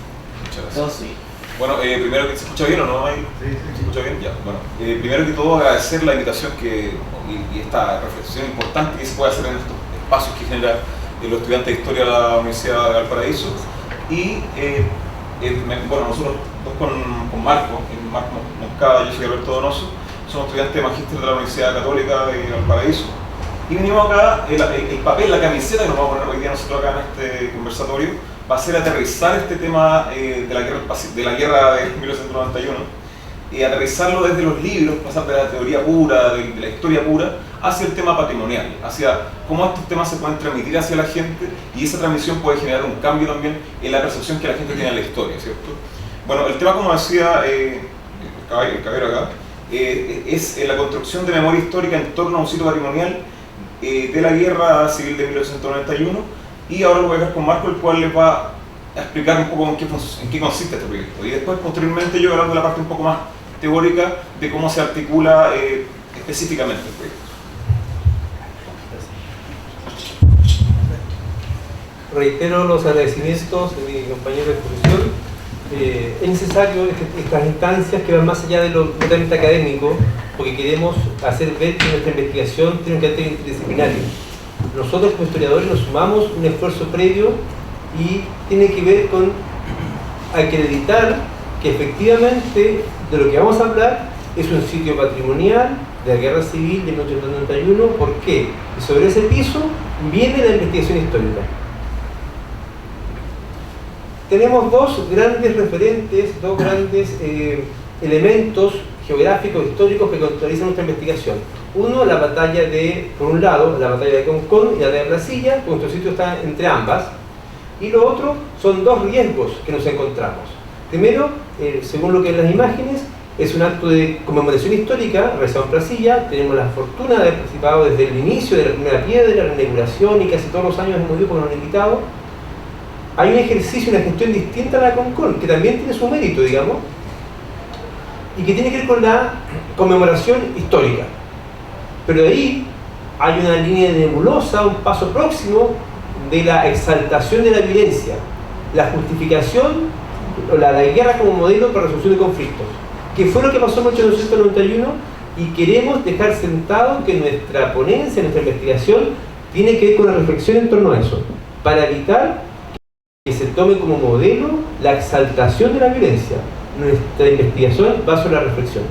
Muchas gracias. Entonces, Bueno, primero que se escucha bien o no, ¿se escucha bien? Ya. Bueno, primero que todo agradecer la invitación y esta reflexión importante que se puede hacer en estos espacios que genera los estudiantes de Historia de la Universidad de Valparaíso. Y bueno, nosotros dos con Marco Moncada, yo soy Alberto Donoso, somos estudiantes de Magíster de la Universidad Católica de Valparaíso. Y venimos acá, el papel, la camiseta que nos vamos a poner hoy día nosotros acá en este conversatorio, va a ser aterrizar este tema de la guerra de 1891 y aterrizarlo desde los libros, pasar de la teoría pura, de la historia pura, hacia el tema patrimonial, hacia cómo estos temas se pueden transmitir hacia la gente y esa transmisión puede generar un cambio también en la percepción que la gente tiene de la historia, ¿cierto? Bueno, el tema, como decía el caballero acá, es la construcción de memoria histórica en torno a un sitio patrimonial de la Guerra Civil de 1891, y ahora lo voy a dejar con Marco, el cual les va a explicar un poco en qué consiste este proyecto. Y después, posteriormente, yo hablar de la parte un poco más teórica de cómo se articula específicamente el proyecto. Reitero los agradecimientos de mi compañero de exposición. Es necesario estas instancias que van más allá de lo totalmente académico, porque queremos hacer ver que nuestra investigación tiene un carácter interdisciplinario. Nosotros como historiadores nos sumamos un esfuerzo previo y tiene que ver con acreditar que efectivamente de lo que vamos a hablar es un sitio patrimonial de la Guerra Civil de 1891. ¿Por qué? Y sobre ese piso viene la investigación histórica. Tenemos dos grandes referentes, dos grandes elementos geográficos, históricos que contextualizan nuestra investigación. Uno, la batalla por un lado, la batalla de Concón y la de Placilla, porque nuestro sitio está entre ambas. Y lo otro son dos riesgos que nos encontramos. Primero, según lo que ven las imágenes, es un acto de conmemoración histórica realizado en Placilla. Tenemos la fortuna de haber participado desde el inicio de la primera piedra, la inauguración, y casi todos los años hemos ido porque nos han invitado. Hay un ejercicio, una gestión distinta a la Concón, que también tiene su mérito, digamos, y que tiene que ver con la conmemoración histórica. Pero ahí hay una línea nebulosa, un paso próximo de la exaltación de la violencia, la justificación, la guerra como modelo para resolución de conflictos, que fue lo que pasó en 1891, y queremos dejar sentado que nuestra ponencia, nuestra investigación, tiene que ver con la reflexión en torno a eso, para evitar que se tome como modelo la exaltación de la violencia. Nuestra investigación va sobre la reflexión.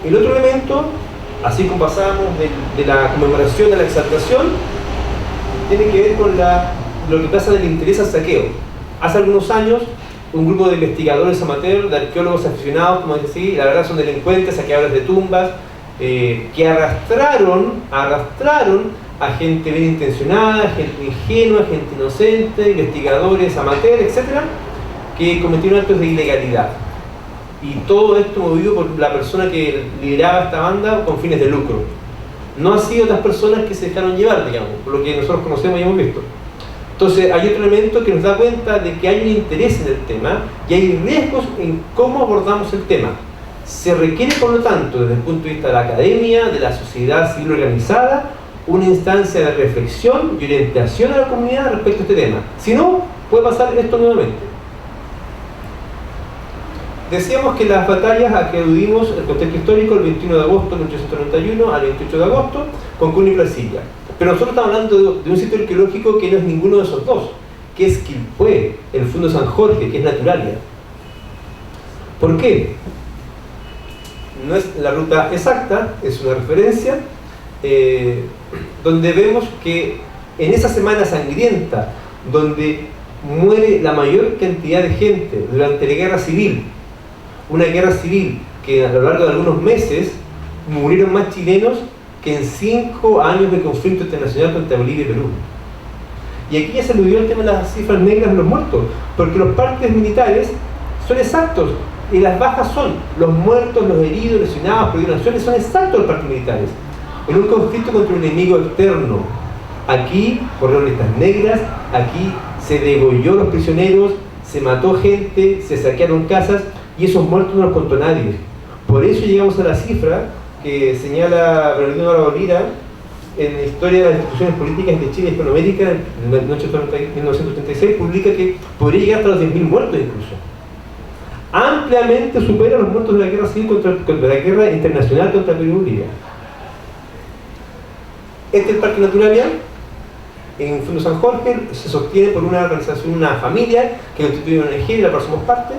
El otro elemento, así como pasábamos de la conmemoración a la exaltación, tiene que ver con lo que pasa del interés al saqueo. Hace algunos años, un grupo de investigadores amateur, de arqueólogos aficionados, como decía, la verdad son delincuentes, saqueadores de tumbas, que arrastraron a gente bien intencionada, gente ingenua, gente inocente, investigadores amateur, etcétera, que cometieron actos de ilegalidad. Y todo esto movido por la persona que lideraba esta banda con fines de lucro. No han sido otras personas que se dejaron llevar, digamos, por lo que nosotros conocemos y hemos visto. Entonces hay otro elemento que nos da cuenta de que hay un interés en el tema y hay riesgos en cómo abordamos el tema. Se requiere, por lo tanto, desde el punto de vista de la academia, de la sociedad civil organizada, una instancia de reflexión y orientación a la comunidad respecto a este tema. Si no, puede pasar esto nuevamente. Decíamos que las batallas a que aludimos, el contexto histórico, el 21 de agosto de 1891 al 28 de agosto, Concón y Placilla. Pero nosotros estamos hablando de un sitio arqueológico que no es ninguno de esos dos, que es Quilpué, el Fundo San Jorge, que es Naturalia. ¿Por qué? No es la ruta exacta, es una referencia, donde vemos que en esa semana sangrienta, donde muere la mayor cantidad de gente durante la guerra civil, una guerra civil que a lo largo de algunos meses murieron más chilenos que en 5 años de conflicto internacional contra Bolivia y Perú. Y aquí ya se aludió el tema de las cifras negras de los muertos, porque los partes militares son exactos, y las bajas son los muertos, los heridos, lesionados, prisiones, son exactos los partes militares. En un conflicto contra un enemigo externo, aquí corrieron listas negras, aquí se degolló los prisioneros, se mató gente, se saquearon casas, y esos muertos no los contó nadie. Por eso llegamos a la cifra que señala Bernardino Barbolira en la Historia de las Instituciones Políticas de Chile y Hispanoamérica en 1936, publica que podría llegar hasta los 10.000 muertos incluso. Ampliamente supera los muertos de la guerra civil contra la guerra internacional contra Perú y Bolivia. Este es el Parque Naturalia en Fundo San Jorge, se sostiene por una organización, una familia que constituye una ONG, de la cual somos parte.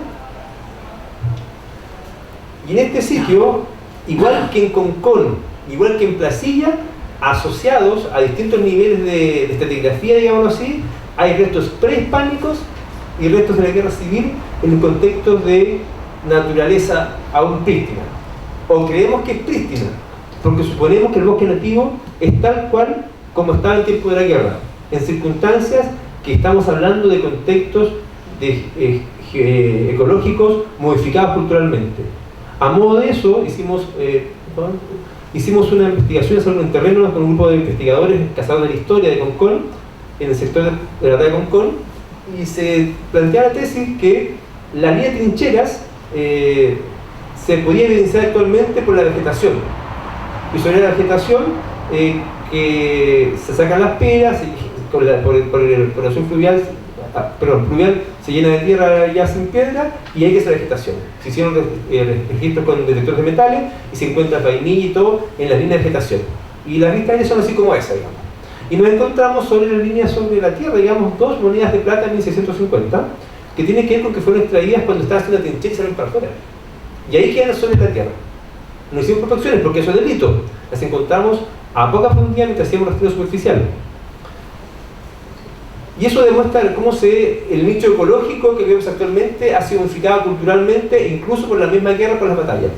Y en este sitio, igual que en Concón, igual que en Placilla, asociados a distintos niveles de estratigrafía, digamos así, hay restos prehispánicos y restos de la guerra civil en contextos de naturaleza aún prístina. O creemos que es prístina, porque suponemos que el bosque nativo es tal cual como estaba en tiempo de la guerra, en circunstancias que estamos hablando de contextos ecológicos modificados culturalmente. A modo de eso, hicimos una investigación sobre un terreno con un grupo de investigadores casados de la historia de Concón, en el sector de la batalla de Concón, y se plantea la tesis que la línea de trincheras se podía evidenciar actualmente por la vegetación. Y sobre la vegetación, que se sacan las peras, por la erosión fluvial, pluvial se llena de tierra ya sin piedra y hay que hacer vegetación. Se hicieron registros con detectores de metales y se encuentra vainilla y todo en las líneas de vegetación. Y las vistas son así como esa, digamos. Y nos encontramos sobre la línea sobre la tierra, digamos, 2 monedas de plata en 1650, que tienen que ver con que fueron extraídas cuando estaba haciendo una trinchera y salen para afuera. Y ahí quedan sobre la tierra. No hicimos prospecciones porque eso es delito. Las encontramos a poca profundidad mientras hacíamos rastreo superficial. Y eso demuestra cómo el nicho ecológico que vemos actualmente ha sido modificado culturalmente e incluso por la misma guerra, por las batallas.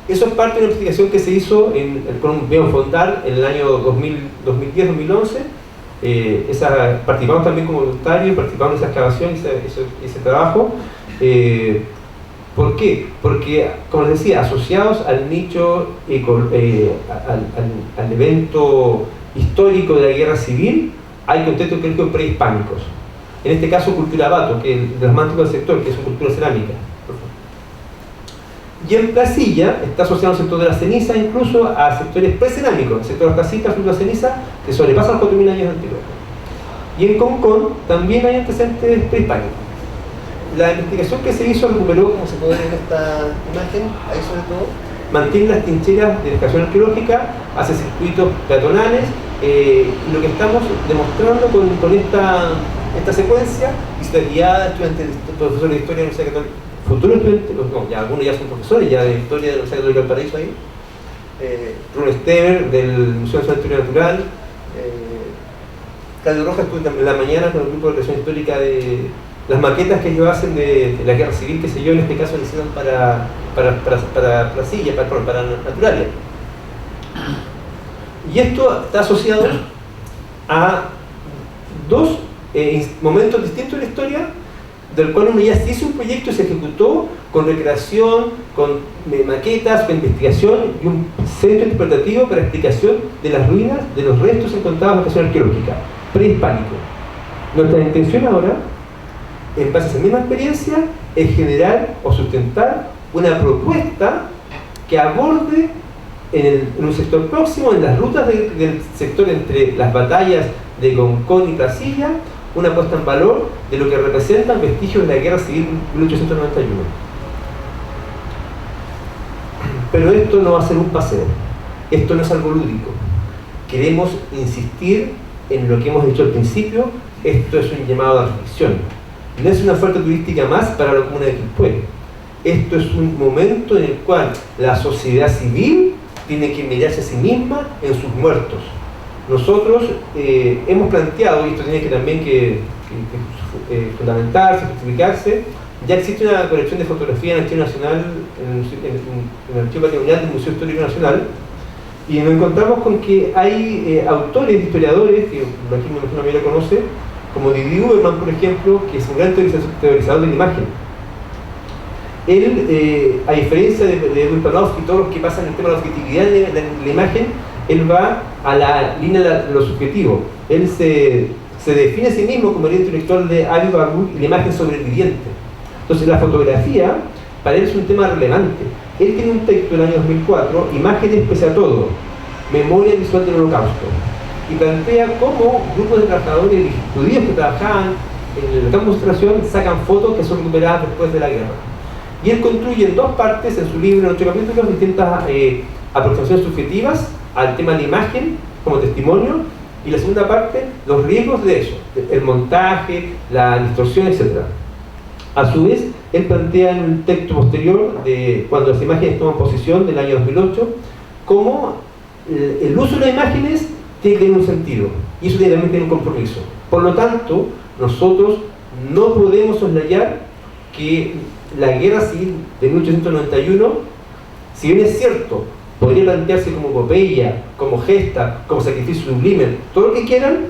Eso es parte de una investigación que se hizo con un Biofondal en el año 2010-2011. Participamos también como voluntarios, participamos en esa excavación y ese trabajo. ¿Por qué? Porque, como les decía, asociados al nicho, al evento histórico de la guerra civil, hay contextos críticos prehispánicos. En este caso, cultura Bato, que es dramático del sector, que es una cultura cerámica. Y en Placilla está asociado al sector de la ceniza, incluso a sectores precerámicos, el sector de las casitas, fruto de la ceniza, que sobrepasan los 4.000 años antiguos. Y en Concón también hay antecedentes prehispánicos. La investigación que se hizo recuperó, como se puede ver en esta imagen, ahí sobre todo, mantiene las trincheras de excavación arqueológica, hace circuitos peatonales. Lo que estamos demostrando con esta secuencia, visita guiada, estudiantes, profesores de historia de la Universidad Católica, futuros estudiantes, no, ya algunos ya son profesores ya de historia de la Universidad Católica del Paraíso ahí, Rune Stever del Museo Nacional de Historia Natural, Claudio Rojas estuvo en la mañana con el grupo de creación histórica de las maquetas que ellos hacen de la guerra civil, qué sé yo, en este caso lo hicieron para Placilla, para Naturalia. Y esto está asociado a dos momentos distintos de la historia, del cual uno ya se hizo un proyecto y se ejecutó con recreación, con maquetas, con investigación y un centro interpretativo para explicación de las ruinas, de los restos encontrados en excavación arqueológica, prehispánico. Nuestra intención ahora, en base a esa misma experiencia, es generar o sustentar una propuesta que aborde en un sector próximo, en las rutas del sector entre las batallas de Concón y Placilla, una puesta en valor de lo que representan vestigios de la Guerra Civil 1891. Pero esto no va a ser un paseo, esto no es algo lúdico. Queremos insistir en lo que hemos dicho al principio, esto es un llamado a reflexión. No es una oferta turística más para la comuna de Quilpué. Esto es un momento en el cual la sociedad civil tiene que mirarse a sí misma en sus muertos. Nosotros hemos planteado, y esto tiene que también fundamentarse, justificarse, ya existe una colección de fotografía en el Archivo Nacional, en el Archivo Patrimonial del Museo Histórico Nacional, y nos encontramos con que hay autores, historiadores, que aquí una amiga lo conoce, como Didi Uberman, por ejemplo, que es un gran teorizador de la imagen. Él, a diferencia de Edwin Panofsky y todos los que pasan el tema de la objetividad de la imagen, él va a la línea de lo subjetivo. Él se define a sí mismo como el intelectual de Ali Barbour y la imagen sobreviviente. Entonces la fotografía para él es un tema relevante. Él tiene un texto del año 2004, Imágenes pese a todo, Memoria visual del Holocausto, y plantea cómo grupos de trabajadores judíos que trabajaban en el campo de concentración sacan fotos que son recuperadas después de la guerra. Y él construye en dos partes, en su libro, en 8 capítulos, distintas aproximaciones subjetivas al tema de la imagen como testimonio, y la segunda parte, los riesgos de eso, el montaje, la distorsión, etc. A su vez, él plantea en un texto posterior, de cuando las imágenes toman posesión, del año 2008, cómo el uso de las imágenes tiene que tener un sentido, y eso tiene también un compromiso. Por lo tanto, nosotros no podemos soslayar que la guerra civil de 1891, si bien es cierto, podría plantearse como epopeya, como gesta, como sacrificio sublime, todo lo que quieran,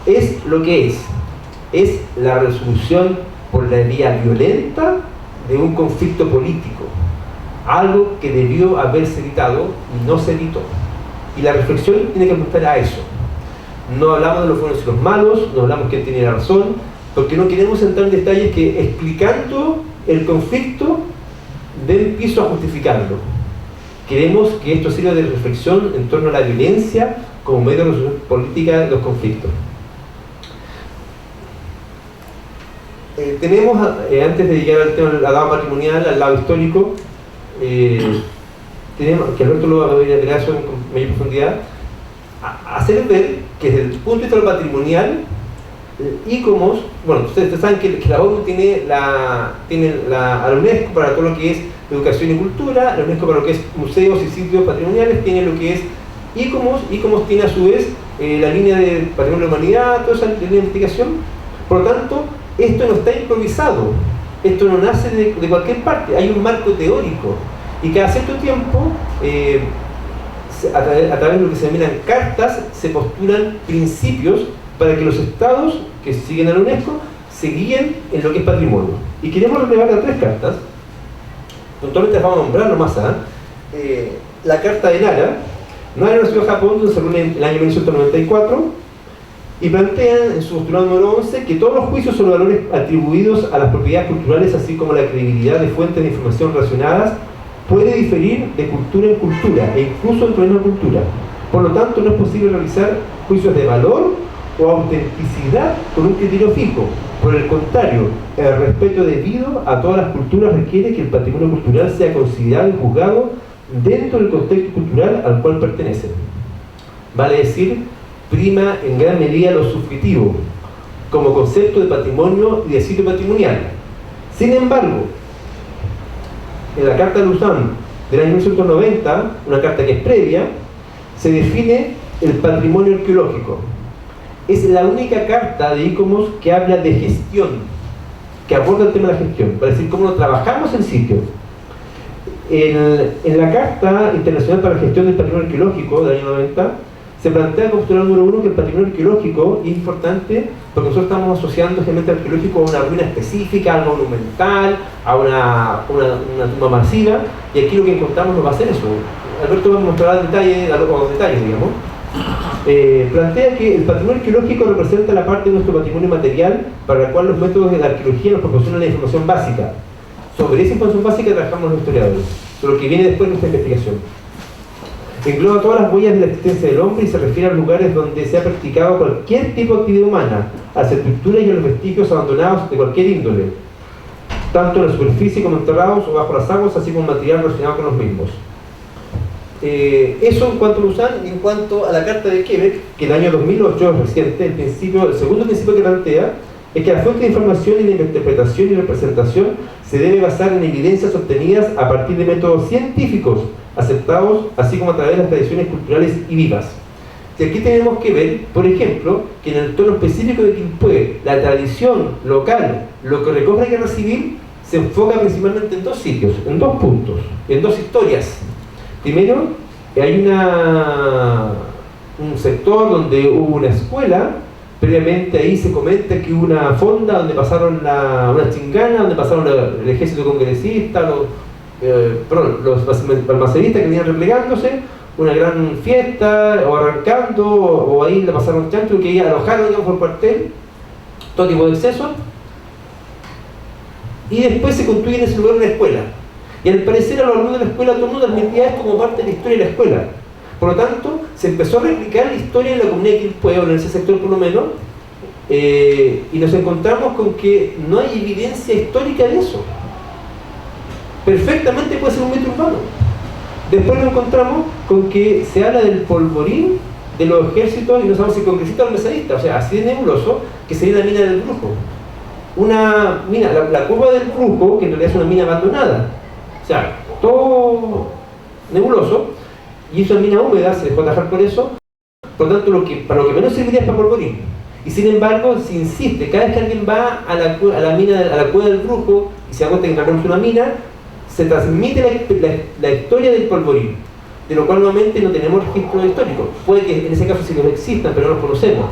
es lo que es la resolución por la vía violenta de un conflicto político, algo que debió haberse evitado y no se evitó. Y la reflexión tiene que apuntar a eso. No hablamos de los buenos y los malos, no hablamos quién tiene la razón, porque no queremos entrar en detalles que, explicando el conflicto, den piso a justificarlo. Queremos que esto sirva de reflexión en torno a la violencia como medio de resolución política de los conflictos. Tenemos, antes de llegar al tema del lado patrimonial, al lado histórico, tenemos, que Alberto lo va a ver eso con mayor profundidad, hacer ver que desde el punto de vista de lo patrimonial, ICOMOS, bueno, ustedes saben que la ONU tiene a la UNESCO para todo lo que es educación y cultura, la UNESCO para lo que es museos y sitios patrimoniales, tiene lo que es ICOMOS tiene a su vez la línea de patrimonio de la humanidad, toda esa línea de investigación. Por lo tanto, esto no está improvisado, esto no nace de cualquier parte, hay un marco teórico, y cada cierto tiempo, a través de lo que se denominan cartas, se postulan principios para que los estados que siguen a la UNESCO se guíen en lo que es patrimonio. Y queremos relevar a 3 cartas, puntualmente las vamos a nombrar nomás. La carta de Nara. Nara nació en Japón, donde se reúne en el año 1994, y plantean en su postulado número 11 que todos los juicios sobre valores atribuidos a las propiedades culturales, así como la credibilidad de fuentes de información relacionadas, puede diferir de cultura en cultura e incluso dentro de una cultura. Por lo tanto, no es posible realizar juicios de valor o autenticidad con un criterio fijo. Por el contrario, el respeto debido a todas las culturas requiere que el patrimonio cultural sea considerado y juzgado dentro del contexto cultural al cual pertenecen. Vale decir, prima en gran medida lo subjetivo, como concepto de patrimonio y de sitio patrimonial. Sin embargo, en la Carta de Lausanne del año 1990, una carta que es previa, se define el patrimonio arqueológico. Es la única carta de ICOMOS que habla de gestión, que aborda el tema de la gestión, para decir cómo trabajamos en sitio. En la Carta Internacional para la Gestión del Patrimonio Arqueológico del año 90, se plantea como postulado número 1 que el patrimonio arqueológico es importante porque nosotros estamos asociando el arqueológico a una ruina específica, algo monumental, a una tumba masiva, y aquí lo que encontramos no va a ser eso. Alberto va a mostrar los detalles, digamos. Plantea que el patrimonio arqueológico representa la parte de nuestro patrimonio material para la cual los métodos de la arqueología nos proporcionan la información básica. Sobre esa información básica trabajamos los historiadores, sobre lo que viene después de nuestra investigación. Engloba todas las huellas de la existencia del hombre y se refiere a lugares donde se ha practicado cualquier tipo de actividad humana, a las estructuras y a los vestigios abandonados de cualquier índole, tanto en la superficie como enterrados o bajo las aguas, así como material relacionado con los mismos. Eso en cuanto a Lausanne y en cuanto a la Carta de Quebec, que el año 2008 es reciente. El segundo principio que plantea es que la fuente de información y la interpretación y representación se debe basar en evidencias obtenidas a partir de métodos científicos aceptados, así como a través de las tradiciones culturales y vivas. Y aquí tenemos que ver, por ejemplo, que en el tono específico de Quilpué, la tradición local, lo que recoge la guerra civil, se enfoca principalmente en dos sitios, en dos puntos, en dos historias. Primero, hay un sector donde hubo una escuela. Previamente ahí se comenta que hubo una fonda donde pasaron una chingana, donde pasaron el ejército congresista, los balmaceristas que venían replegándose, una gran fiesta, o arrancando, o ahí le pasaron chancho, que alojaron, digamos, por cuartel, todo tipo de excesos, y después se construye en ese lugar una escuela. Y al parecer a los alumnos de la escuela todo el mundo admitía esto como parte de la historia de la escuela. Por lo tanto, se empezó a replicar la historia de la comunidad de Quilpué, o en ese sector por lo menos, y nos encontramos con que no hay evidencia histórica de eso. Perfectamente puede ser un mito urbano. Después nos encontramos con que se habla del polvorín de los ejércitos, y no sabemos si congresista o mesadista, o sea, así de nebuloso, que sería la mina del Brujo. Una mina, la cueva del Brujo, que en realidad es una mina abandonada. O sea, todo nebuloso. Y es una mina húmeda, se dejó atajar por eso. Por lo tanto, para lo que menos serviría es para polvorín. Y sin embargo, se insiste, cada vez que alguien va a la cueva del Brujo y se da cuenta que encontramos una mina, se transmite la historia del polvorín, de lo cual nuevamente no tenemos registro histórico. Puede que en ese caso sí los existan, pero no los conocemos.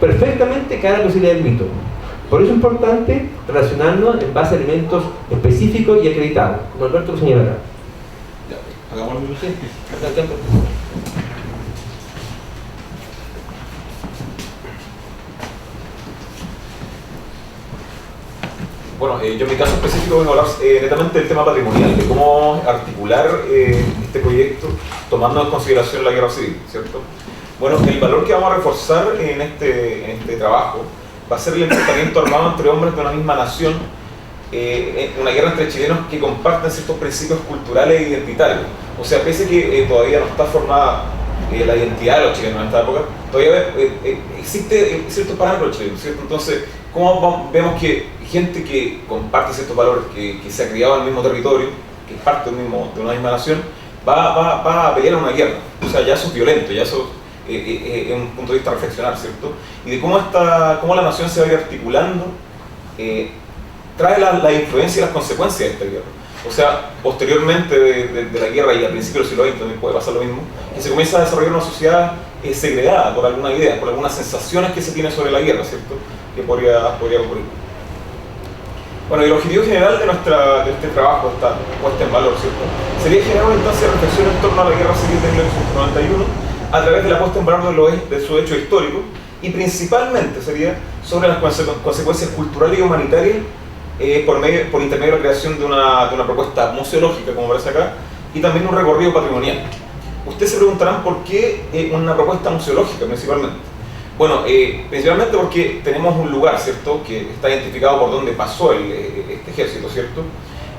Perfectamente cae la posibilidad del mito. Por eso es importante relacionarnos en base a elementos específicos y acreditados, como Alberto lo señala acá. Hagámoslo. Bueno, yo en mi caso específico vengo a hablar netamente del tema patrimonial, de cómo articular este proyecto tomando en consideración la guerra civil, ¿cierto? Bueno, el valor que vamos a reforzar en este trabajo va a ser el enfrentamiento armado entre hombres de una misma nación, una guerra entre chilenos que comparten ciertos principios culturales e identitarios. O sea, pese a que todavía no está formada la identidad de los chilenos en esta época, todavía existe ciertos parámetros chilenos, ¿cierto? Entonces, ¿cómo vemos que gente que comparte ciertos valores, que se ha criado en el mismo territorio, que es parte de una misma nación, va a pelear una guerra? O sea, ya eso es violento, ya eso es un punto de vista a reflexionar, ¿cierto? Y de cómo la nación se va a ir articulando, trae la influencia y las consecuencias de esta guerra. O sea, posteriormente de la guerra y a principios del siglo XX también puede pasar lo mismo, que se comienza a desarrollar una sociedad segregada por alguna idea, por algunas sensaciones que se tiene sobre la guerra, ¿cierto? Que podría ocurrir. Bueno, y el objetivo general de este trabajo, esta puesta en valor, ¿cierto? Sería generar una instancia de reflexión en torno a la guerra civil de 1991 a través de la puesta en valor de su hecho histórico, y principalmente sería sobre las consecuencias culturales y humanitarias por intermedio de la creación de una propuesta museológica, como aparece acá, y también un recorrido patrimonial. Ustedes se preguntarán por qué una propuesta museológica principalmente. Bueno, principalmente porque tenemos un lugar, ¿cierto?, que está identificado por donde pasó este ejército, ¿cierto?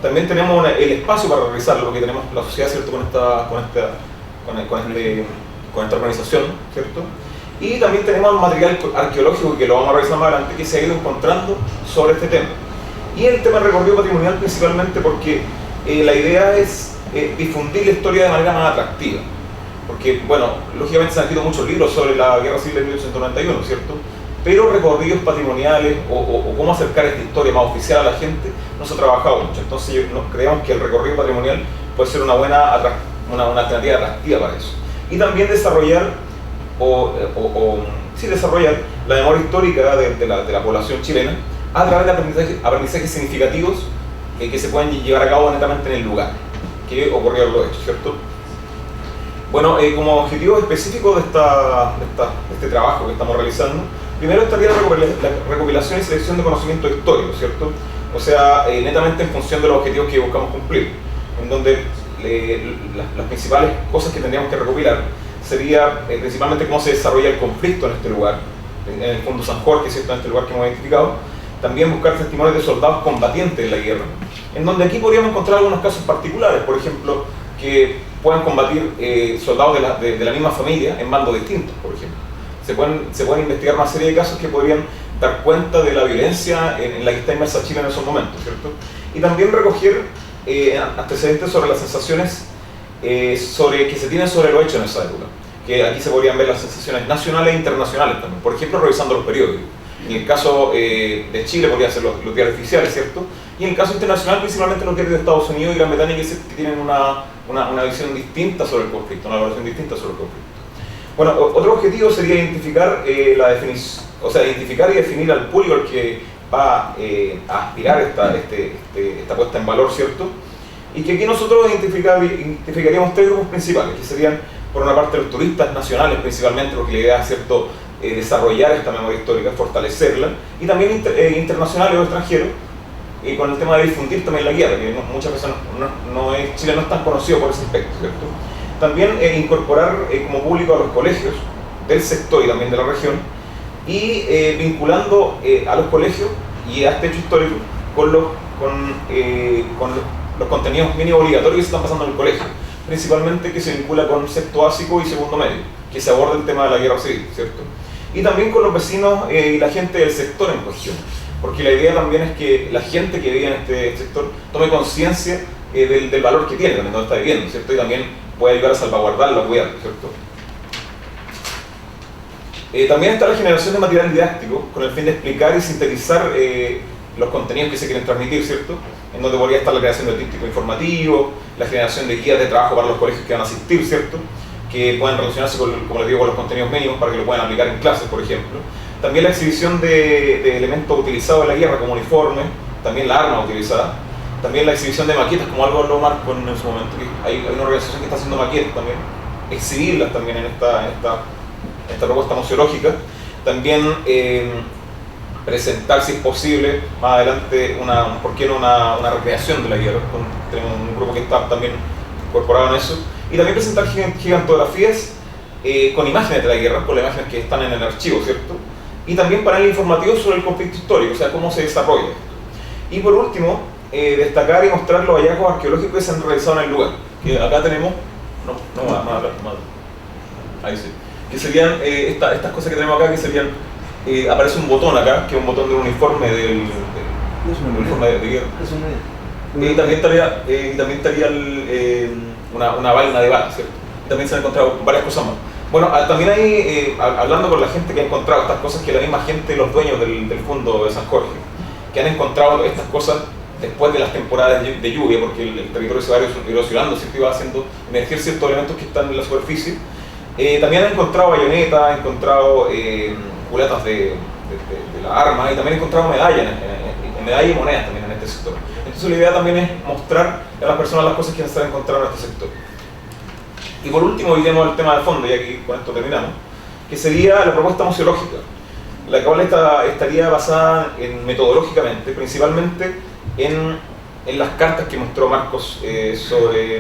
también tenemos el espacio para realizarlo, porque tenemos la sociedad, ¿cierto?, con esta organización, ¿cierto? Y también tenemos material arqueológico, que lo vamos a revisar más adelante, que se ha ido encontrando sobre este tema. Y el tema del recorrido patrimonial principalmente porque la idea es difundir la historia de manera más atractiva. Porque, bueno, lógicamente se han escrito muchos libros sobre la Guerra Civil de 1891, ¿cierto? Pero recorridos patrimoniales o cómo acercar esta historia más oficial a la gente no se ha trabajado mucho. Entonces creemos que el recorrido patrimonial puede ser una buena una alternativa atractiva para eso. Y también desarrollar desarrollar la memoria histórica de la población chilena a través de aprendizajes significativos que se pueden llevar a cabo netamente en el lugar que ocurrieron los hechos, ¿cierto? Bueno, como objetivo específico de este trabajo que estamos realizando, primero estaría la recopilación y selección de conocimientos históricos, ¿cierto? O sea, netamente en función de los objetivos que buscamos cumplir, en donde las principales cosas que tendríamos que recopilar sería principalmente cómo se desarrolla el conflicto en este lugar, en el fondo San Jorge, ¿cierto?, en este lugar que hemos identificado. También buscar testimonios de soldados combatientes en la guerra, en donde aquí podríamos encontrar algunos casos particulares, por ejemplo, que puedan combatir soldados de la misma familia en bandos distintos, por ejemplo. Se pueden investigar una serie de casos que podrían dar cuenta de la violencia en la que está inmersa Chile en esos momentos, ¿cierto? Y también recoger antecedentes sobre las sensaciones que se tienen sobre los hechos en esa época, que aquí se podrían ver las sensaciones nacionales e internacionales también, por ejemplo, revisando los periódicos. En el caso de Chile podría ser los diarios oficiales, ¿cierto? Y en el caso internacional, principalmente los diarios de Estados Unidos y Gran Bretaña, que tienen una visión distinta sobre el conflicto, una valoración distinta sobre el conflicto. Bueno, otro objetivo sería identificar identificar y definir al público al que va a aspirar esta puesta en valor, ¿cierto? Y que aquí nosotros identificaríamos tres grupos principales, que serían, por una parte, los turistas nacionales principalmente, porque la idea es, ¿cierto?, desarrollar esta memoria histórica, fortalecerla, y también internacionales o extranjeros, y con el tema de difundir también la guerra, que muchas veces Chile no es tan conocido por ese aspecto, ¿cierto? También incorporar como público a los colegios del sector y también de la región, y vinculando a los colegios y a este hecho histórico con los contenidos mínimo obligatorios que se están pasando en el colegio, principalmente que se vincula con sexto básico y segundo medio, que se aborda el tema de la guerra civil, ¿cierto? Y también con los vecinos y la gente del sector en cuestión, porque la idea también es que la gente que vive en este sector tome conciencia del valor que tiene también donde está viviendo, ¿cierto? Y también puede ayudar a salvaguardarlo, a cuidarlo, ¿cierto? También está la generación de material didáctico con el fin de explicar y sintetizar los contenidos que se quieren transmitir, ¿cierto? En donde podría estar la creación de tríptico informativo, la generación de guías de trabajo para los colegios que van a asistir, ¿cierto?, que puedan relacionarse, como les digo, con los contenidos mínimos para que lo puedan aplicar en clases, por ejemplo. También la exhibición de elementos utilizados en la guerra, como uniformes, también la arma utilizada. También la exhibición de maquetas, como algo habló Marco en su momento, que hay una organización que está haciendo maquetas también. Exhibirlas también en esta propuesta museológica. También presentar, si es posible, más adelante, ¿por qué no una recreación de la guerra? Tenemos un grupo que está también incorporado en eso. Y también presentar gigantografías con imágenes de la guerra, con las imágenes que están en el archivo, ¿cierto? Y también panel informativo sobre el conflicto histórico, o sea, cómo se desarrolla. Y por último, destacar y mostrar los hallazgos arqueológicos que se han realizado en el lugar. Que acá tenemos, ahí sí, que serían estas cosas que tenemos acá, que serían, aparece un botón acá, que es un botón del uniforme del uniforme de guerra. Y también estaría una vaina de balas, ¿cierto? También se han encontrado varias cosas más. Bueno, también hay, hablando con la gente que ha encontrado estas cosas, que la misma gente, los dueños del fondo de San Jorge, que han encontrado estas cosas después de las temporadas de lluvia, porque el territorio se va erosionando, ¿cierto? Y va haciendo emerger ciertos elementos que están en la superficie. También han encontrado bayonetas, han encontrado culatas de la arma, y también han encontrado medallas, medallas y monedas también en este sector. Entonces la idea también es mostrar a las personas las cosas que se han encontrado en este sector. Y por último, iremos al tema de fondo, y aquí con esto terminamos, que sería la propuesta museológica, la cual estaría basada metodológicamente, principalmente en las cartas que mostró Marcos sobre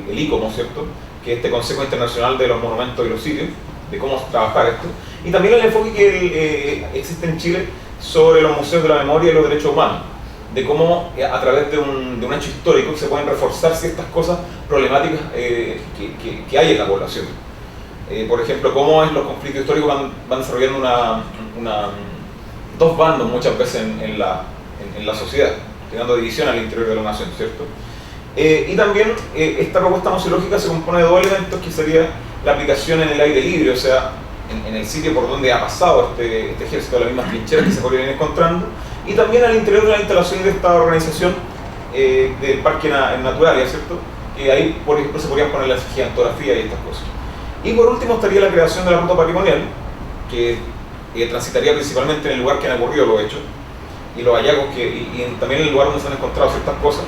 el ICOMO, ¿cierto?, que es este Consejo Internacional de los Monumentos y los Sitios, de cómo trabajar esto, y también el enfoque que existe en Chile sobre los museos de la memoria y los derechos humanos, de cómo a través de un hecho histórico se pueden reforzar ciertas cosas problemáticas que hay en la población. Por ejemplo, cómo es los conflictos históricos van desarrollando dos bandos muchas veces en la sociedad, creando división al interior de la nación, ¿cierto? Y también esta propuesta museológica se compone de dos elementos, que sería la aplicación en el aire libre, o sea, en el sitio por donde ha pasado este ejército, las mismas trincheras que se podrían ir encontrando, y también al interior de la instalación de esta organización del Parque Naturalia, ¿cierto? Que ahí, por ejemplo, se podrían poner las gigantografías y estas cosas. Y por último estaría la creación de la ruta patrimonial, que transitaría principalmente en el lugar que han ocurrido los hechos, y los hallazgos, y también en el lugar donde se han encontrado ciertas cosas,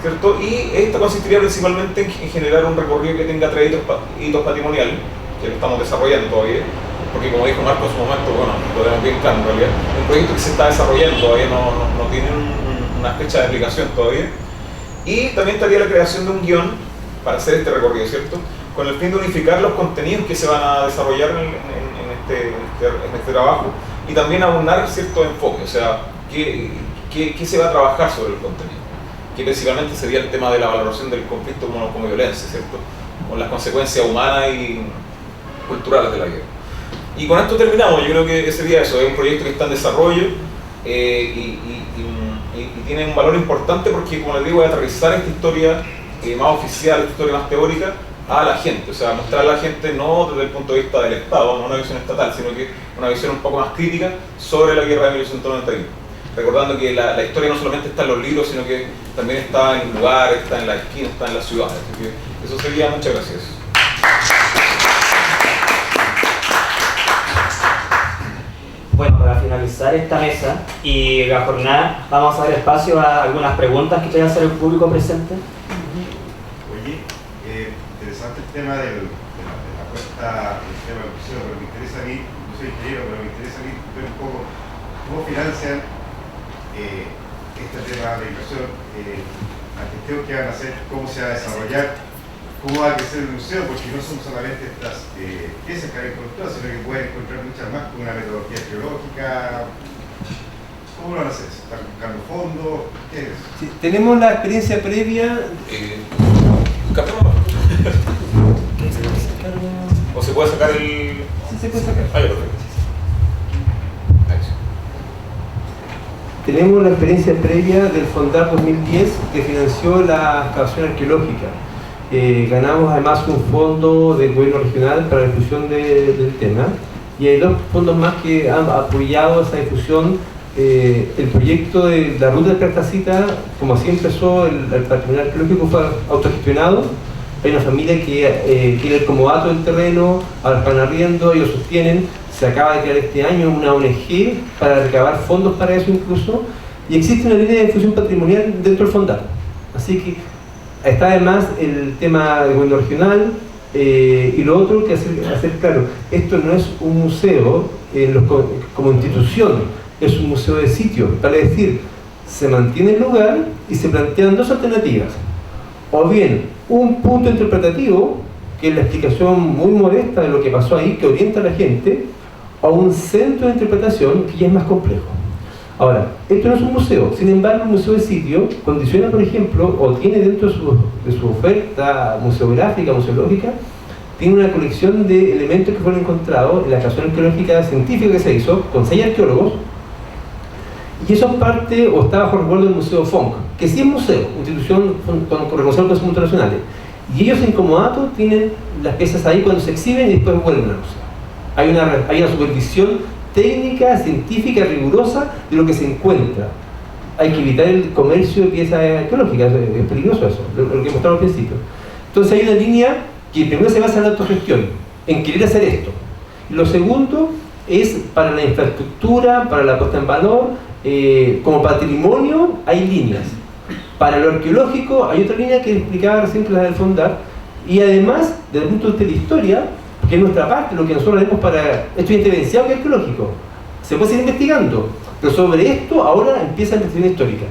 ¿cierto? Y esta consistiría principalmente en generar un recorrido que tenga 3 hitos patrimoniales, que lo estamos desarrollando todavía, porque como dijo Marco en su momento, bueno, lo tenemos bien claro en realidad, un proyecto que se está desarrollando, todavía no tiene una fecha de aplicación todavía. Y también estaría la creación de un guión para hacer este recorrido, ¿cierto? Con el fin de unificar los contenidos que se van a desarrollar en este trabajo, y también aunar cierto enfoque, o sea, qué se va a trabajar sobre el contenido, que principalmente sería el tema de la valoración del conflicto como violencia, ¿cierto? Con las consecuencias humanas y culturales de la guerra. Y con esto terminamos. Yo creo que sería eso, es un proyecto que está en desarrollo y tiene un valor importante porque, como les digo, es aterrizar esta historia más oficial, esta historia más teórica a la gente, o sea, mostrar a la gente no desde el punto de vista del Estado, no una visión estatal, sino que una visión un poco más crítica sobre la guerra de 1891. Recordando que la historia no solamente está en los libros, sino que también está en lugares, está en las esquinas, está en las ciudades. Así que eso sería. Muchas gracias. Bueno, para finalizar esta mesa y la jornada, vamos a dar espacio a algunas preguntas que quiera hacer el público presente. Oye, interesante el tema de la apuesta del tema del museo, pero me interesa a mí, no soy ingeniero, pero me interesa a mí ver un poco cómo financian este tema de inversión, la gestión que van a hacer, cómo se va a desarrollar, cómo va a crecer el museo, porque no son solamente estas piezas que han encontrado, sino que pueden encontrar muchas más con una metodología arqueológica. ¿Cómo lo van a hacer? ¿Están buscando fondos? ¿Qué es? Sí, tenemos la experiencia previa. Cambiamos. ¿O se puede sacar el...? Sí, se puede sacar. Ah, ya, perfecto. Tenemos la experiencia previa del Fondar 2010 que financió la excavación arqueológica. Ganamos además un fondo del gobierno regional para la difusión del tema, y hay 2 fondos más que han apoyado esa difusión. El proyecto de la ruta de Cartacita, como así empezó el patrimonio arqueológico, fue autogestionado. Hay una familia que tiene el comodato del terreno, ahora están arriendo, ellos sostienen. Se acaba de crear este año una ONG para recabar fondos para eso incluso, y existe una línea de difusión patrimonial dentro del Fondar. Así que está además el tema del gobierno regional, y lo otro que hacer claro, esto no es un museo como institución, es un museo de sitio, vale decir, se mantiene el lugar y se plantean 2 alternativas, o bien un punto interpretativo, que es la explicación muy modesta de lo que pasó ahí, que orienta a la gente, o un centro de interpretación que ya es más complejo. Ahora, esto no es un museo, sin embargo, un museo de sitio condiciona, por ejemplo, o tiene dentro de su oferta museográfica, museológica, tiene una colección de elementos que fueron encontrados en la excavación arqueológica científica que se hizo con 6 arqueólogos, y eso es parte o está bajo resguardo del Museo FONC, que sí es museo, institución con reconocimiento de los internacionales, y ellos en comodato tienen las piezas ahí cuando se exhiben y después vuelven al museo. Hay una supervisión técnica, científica, rigurosa de lo que se encuentra. Hay que evitar el comercio de piezas arqueológicas, es peligroso eso, lo que mostramos al principio. Entonces hay una línea que primero se basa en la autogestión, en querer hacer esto. Lo segundo es para la infraestructura, para la puesta en valor, como patrimonio hay líneas. Para lo arqueológico hay otra línea que explicaba recién, que la del Fondar, y además, desde el punto de vista de la historia, que es nuestra parte, lo que nosotros haremos para esto diferenciado que arqueológico. Se puede seguir investigando, pero sobre esto ahora empieza la investigación histórica.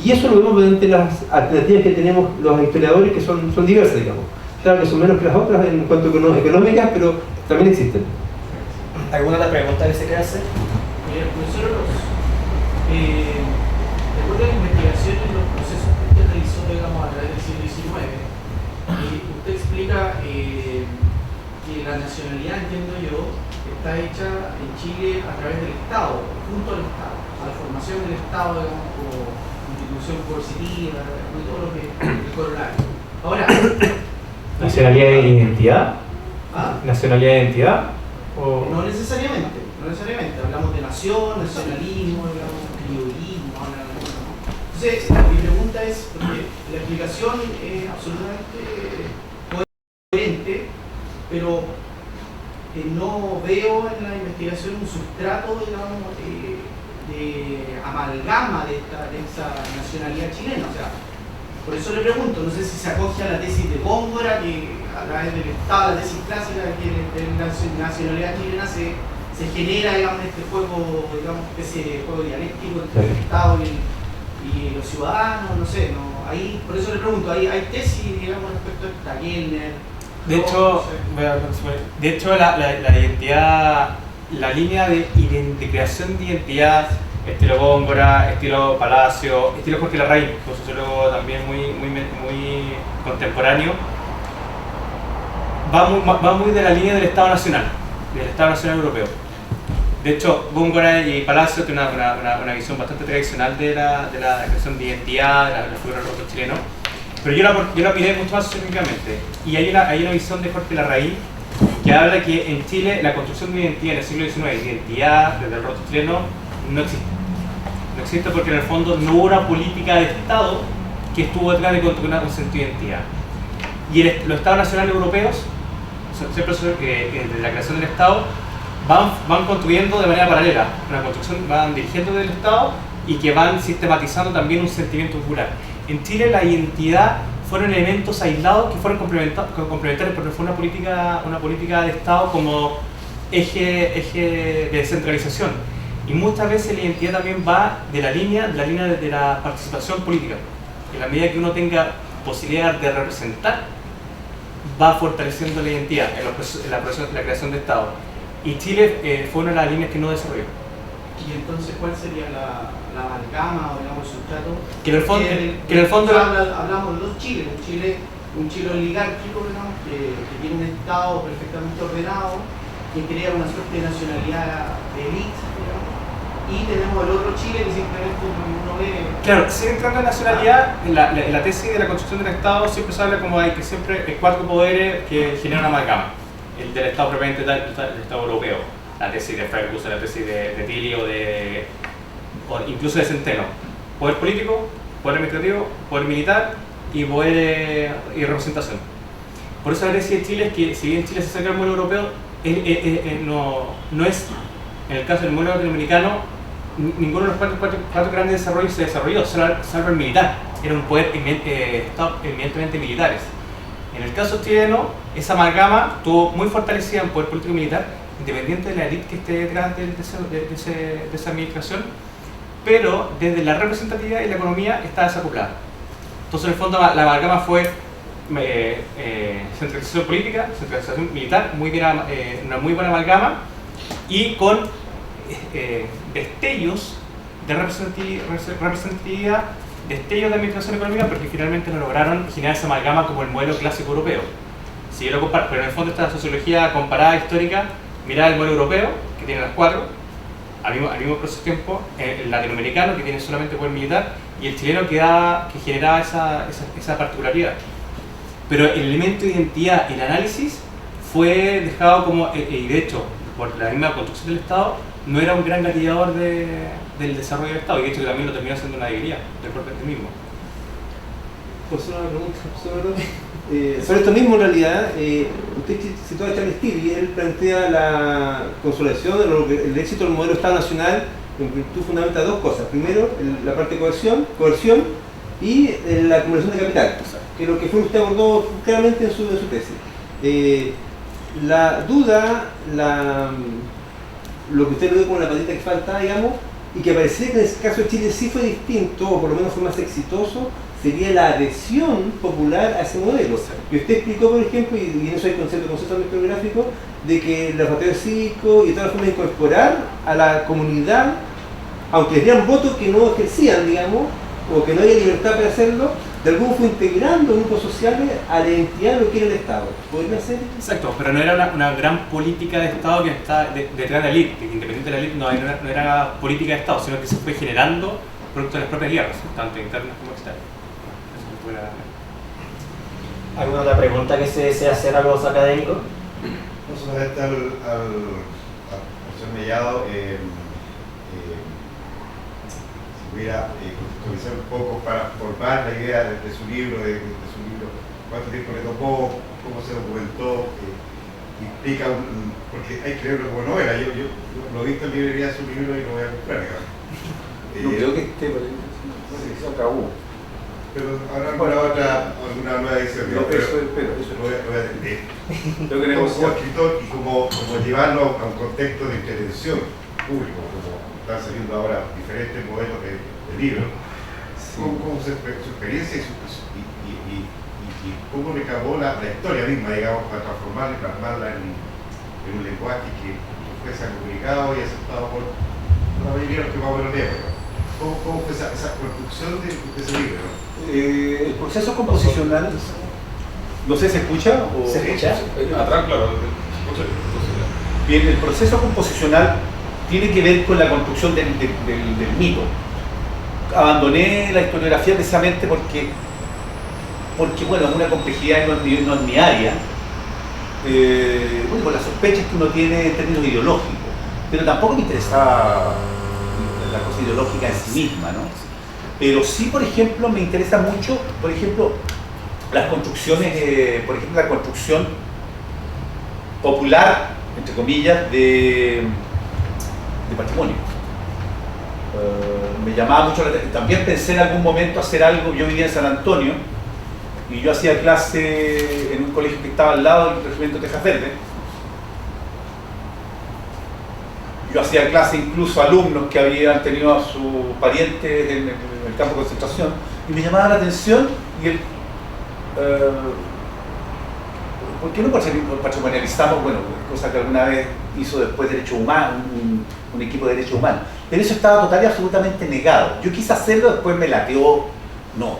Y eso lo vemos mediante las alternativas que tenemos los historiadores, que son diversas, digamos. Claro que son menos que las otras en cuanto a económicas, pero también existen. ¿Alguna otra pregunta que se quiera hacer? Profesor, pura investigación en los procesos que usted realizó, digamos, a través del siglo XIX. Y usted explica que la nacionalidad, entiendo yo, está hecha en Chile a través del Estado, junto al Estado, a la formación del Estado, digamos, como institución coercitiva, y todo lo que el corolario. Ahora, ¿Nacionalidad e identidad? ¿ah? ¿Nacionalidad e identidad? ¿O? No necesariamente, hablamos de nación, nacionalismo, hablamos de criollismo, entonces mi pregunta es, porque la explicación es absolutamente coherente, pero no veo en la investigación un sustrato, digamos, de amalgama de esa nacionalidad chilena. O sea, por eso le pregunto, no sé si se acoge a la tesis de Góngora, que a través del Estado, la tesis clásica de que la nacionalidad chilena se genera, digamos, este juego, digamos, especie de juego dialéctico entre el Estado y los ciudadanos, no sé, ahí, por eso le pregunto, ¿hay tesis, digamos, respecto a esta Kellner? De hecho, la identidad, la línea de creación de identidad, estilo Góngora, estilo Palacio, estilo Jorge Larraín, un sociólogo también muy contemporáneo, va muy de la línea del Estado Nacional Europeo. De hecho, Góngora y Palacio tienen una visión bastante tradicional de la creación de identidad, de la figura del rostro chileno. Pero yo la miré mucho más sociológicamente. Y hay una visión de Jorge Larraín que habla que en Chile la construcción de identidad en el siglo XIX, de identidad desde el rostro chileno, no existe. No existe porque en el fondo no hubo una política de Estado que estuvo detrás de construir un sentido de identidad. Y los Estados nacionales europeos, siempre desde la creación del Estado, van construyendo de manera paralela una construcción, van dirigiendo del Estado y que van sistematizando también un sentimiento popular. En Chile la identidad fueron elementos aislados que fueron complementarios porque fue una política de Estado como eje de descentralización. Y muchas veces la identidad también va de la línea de la participación política. En la medida que uno tenga posibilidad de representar, va fortaleciendo la identidad en la creación de Estado. Y Chile fue una de las líneas que no desarrolló. Y entonces, ¿cuál sería la amalgama o digamos el sustrato? Que en el fondo hablamos de dos Chiles, un Chile oligárquico, digamos, que tiene un Estado perfectamente ordenado, que crea una suerte de nacionalidad de élite, digamos, y tenemos el otro Chile que simplemente uno ve. Claro, sin entrar en nacionalidad, en la tesis de la construcción del Estado siempre se habla como hay que siempre hay cuatro poderes que generan una amalgama. El del Estado propiamente tal, el Estado europeo, la tesis de Ferguson, la tesis de Tilly o incluso de Centeno. Poder político, poder administrativo, poder militar y poder y representación. Por eso la tesis de Chile es que si bien Chile se acerca al modelo europeo, no es, en el caso del modelo latinoamericano, ninguno de los cuatro grandes desarrollos se desarrolló, salvo el militar. Era un poder eminentemente militares. En el caso chileno, esa amalgama estuvo muy fortalecida en poder político y militar, independiente de la élite que esté detrás de esa administración, pero desde la representatividad y la economía está desacoplada. Entonces, en el fondo, la amalgama fue centralización política, centralización militar, una muy buena amalgama, y con destellos de representatividad, destellos de administración económica, porque finalmente no lograron generar esa amalgama como el modelo clásico europeo. Si yo lo comparo, pero en el fondo esta sociología comparada histórica, mira el modelo europeo, que tiene las cuatro, al mismo proceso de tiempo, el latinoamericano, que tiene solamente poder militar, y el chileno que generaba esa particularidad. Pero el elemento de identidad y el análisis fue dejado como, y de hecho, por la misma construcción del Estado, no era un gran gatillador del desarrollo del Estado, y de hecho también lo terminó siendo una debilidad del propio mismo. Pues una pregunta sobre esto mismo en realidad, usted citó a Charles Tilly, él plantea la consolidación, el éxito del modelo Estado Nacional en virtud fundamental de dos cosas. Primero, la parte de coerción y la acumulación de capital, que es lo que usted abordó claramente en su tesis. La duda, lo que usted lo ve como la patita que falta, digamos, y que parece que en el caso de Chile sí fue distinto, o por lo menos fue más exitoso, sería la adhesión popular a ese modelo. Y usted explicó, por ejemplo, y en eso hay concepto historiográfico, de que los batallos cívicos y todas las formas de incorporar a la comunidad, aunque les dieran votos que no ejercían, digamos, o que no haya libertad para hacerlo, de algún modo fue integrando grupos sociales a la identidad de lo que era el Estado. ¿Podría ser? Exacto, pero no era una gran política de Estado que está detrás de la élite, independiente de la élite, no era política de Estado, sino que se fue generando producto de las propias guerras, tanto internas como externas. Eso fue ¿Alguna otra pregunta que se desea hacer a los académicos? No solamente al profesor Mellado, si pudiera contextualizar un poco para formar la idea de su libro, cuánto tiempo le tomó, cómo se documentó, implica porque hay que leerlo como novela. Yo lo he visto en librería su libro y lo voy a comprar, No creo que esté, se acabó. pero ahora alguna nueva edición. No, pero eso lo voy a atender. Lo que Como escritor y como llevarlo a un contexto de intervención público, como están saliendo ahora diferentes modelos de libros, cómo su experiencia y cómo recabó la historia misma, digamos, para transformarla y plasmarla en un lenguaje que fuese comunicado y aceptado por la mayoría de los que vamos a leer. ¿Cómo fue esa construcción de ese libro? El proceso composicional, no sé, ¿se escucha? ¿Se escucha? Atrás, claro, Bien, el proceso composicional tiene que ver con la construcción del mito. Abandoné la historiografía precisamente porque bueno, es una complejidad, no es mi área, bueno, por las sospechas que uno tiene en términos ideológicos, pero tampoco me interesaba la cosa ideológica en sí misma, ¿no? Pero sí, por ejemplo, me interesa mucho, por ejemplo, las construcciones, por ejemplo, la construcción popular, entre comillas, de patrimonio. Me llamaba mucho la atención. También pensé en algún momento hacer algo. Yo vivía en San Antonio y yo hacía clase en un colegio que estaba al lado del regimiento Tejas Verde. Yo hacía clase incluso a alumnos que habían tenido a sus parientes en el campo de concentración y me llamaba la atención y ¿por qué no patrimonializamos? Bueno, cosa que alguna vez hizo después Derechos Humanos, un equipo de Derechos Humanos, pero eso estaba total y absolutamente negado. Yo quise hacerlo, después me lateó, no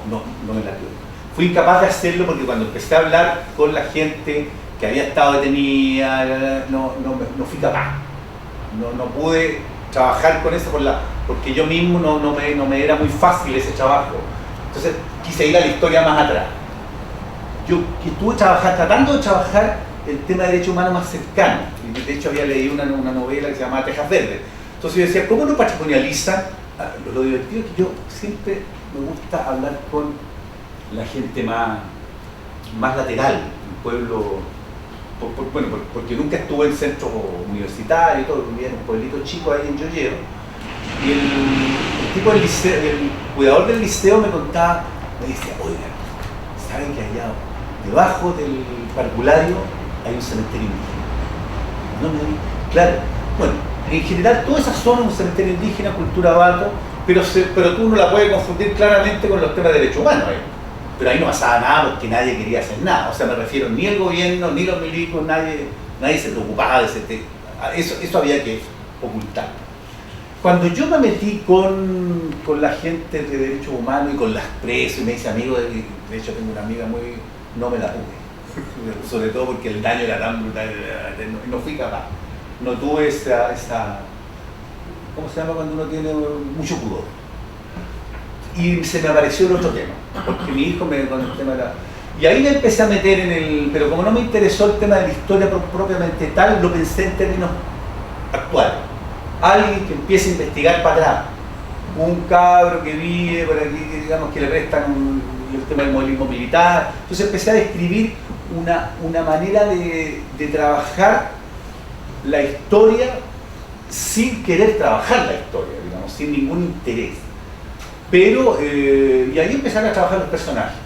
me lateó. Fui incapaz de hacerlo porque cuando empecé a hablar con la gente que había estado detenida, no fui capaz. No pude trabajar con eso porque yo mismo no me era muy fácil ese trabajo. Entonces quise ir a la historia más atrás. Yo estuve tratando de trabajar el tema de derechos humanos más cercano. Y de hecho había leído una novela que se llamaba Tejas Verdes. Entonces yo decía, ¿cómo no patrimonializan? Lo divertido es que yo siempre me gusta hablar con la gente más lateral, el pueblo. Bueno, porque nunca estuve en centros universitarios y todo, vivía en un pueblito chico ahí en Llollero, y el tipo del liceo, el cuidador del liceo me contaba, me decía, oigan, ¿saben que allá debajo del parvulario hay un cementerio indígena? No me di, claro, bueno, en general toda esa zona es un cementerio indígena, cultura vato, pero tú no la puedes confundir claramente con los temas de derechos humanos, pero ahí no pasaba nada porque nadie quería hacer nada. O sea, me refiero, ni el gobierno, ni los milicos, nadie se preocupaba de ese tema. Eso había que ocultar. Cuando yo me metí con la gente de derechos humanos y con las presas, y me hice amigo, de hecho tengo una amiga muy... no me la pude. Sobre todo porque el daño era tan brutal, no fui capaz. No tuve esa ¿cómo se llama cuando uno tiene mucho pudor? Y se me apareció el otro tema, porque mi hijo con el tema de la... Y ahí me empecé a meter pero como no me interesó el tema de la historia propiamente tal, lo pensé en términos actuales. Alguien que empiece a investigar para atrás. Un cabro que vive por aquí, digamos que le prestan el tema del modelismo militar. Entonces empecé a describir una manera de trabajar la historia sin querer trabajar la historia, digamos, sin ningún interés. Pero, y ahí empezaron a trabajar los personajes.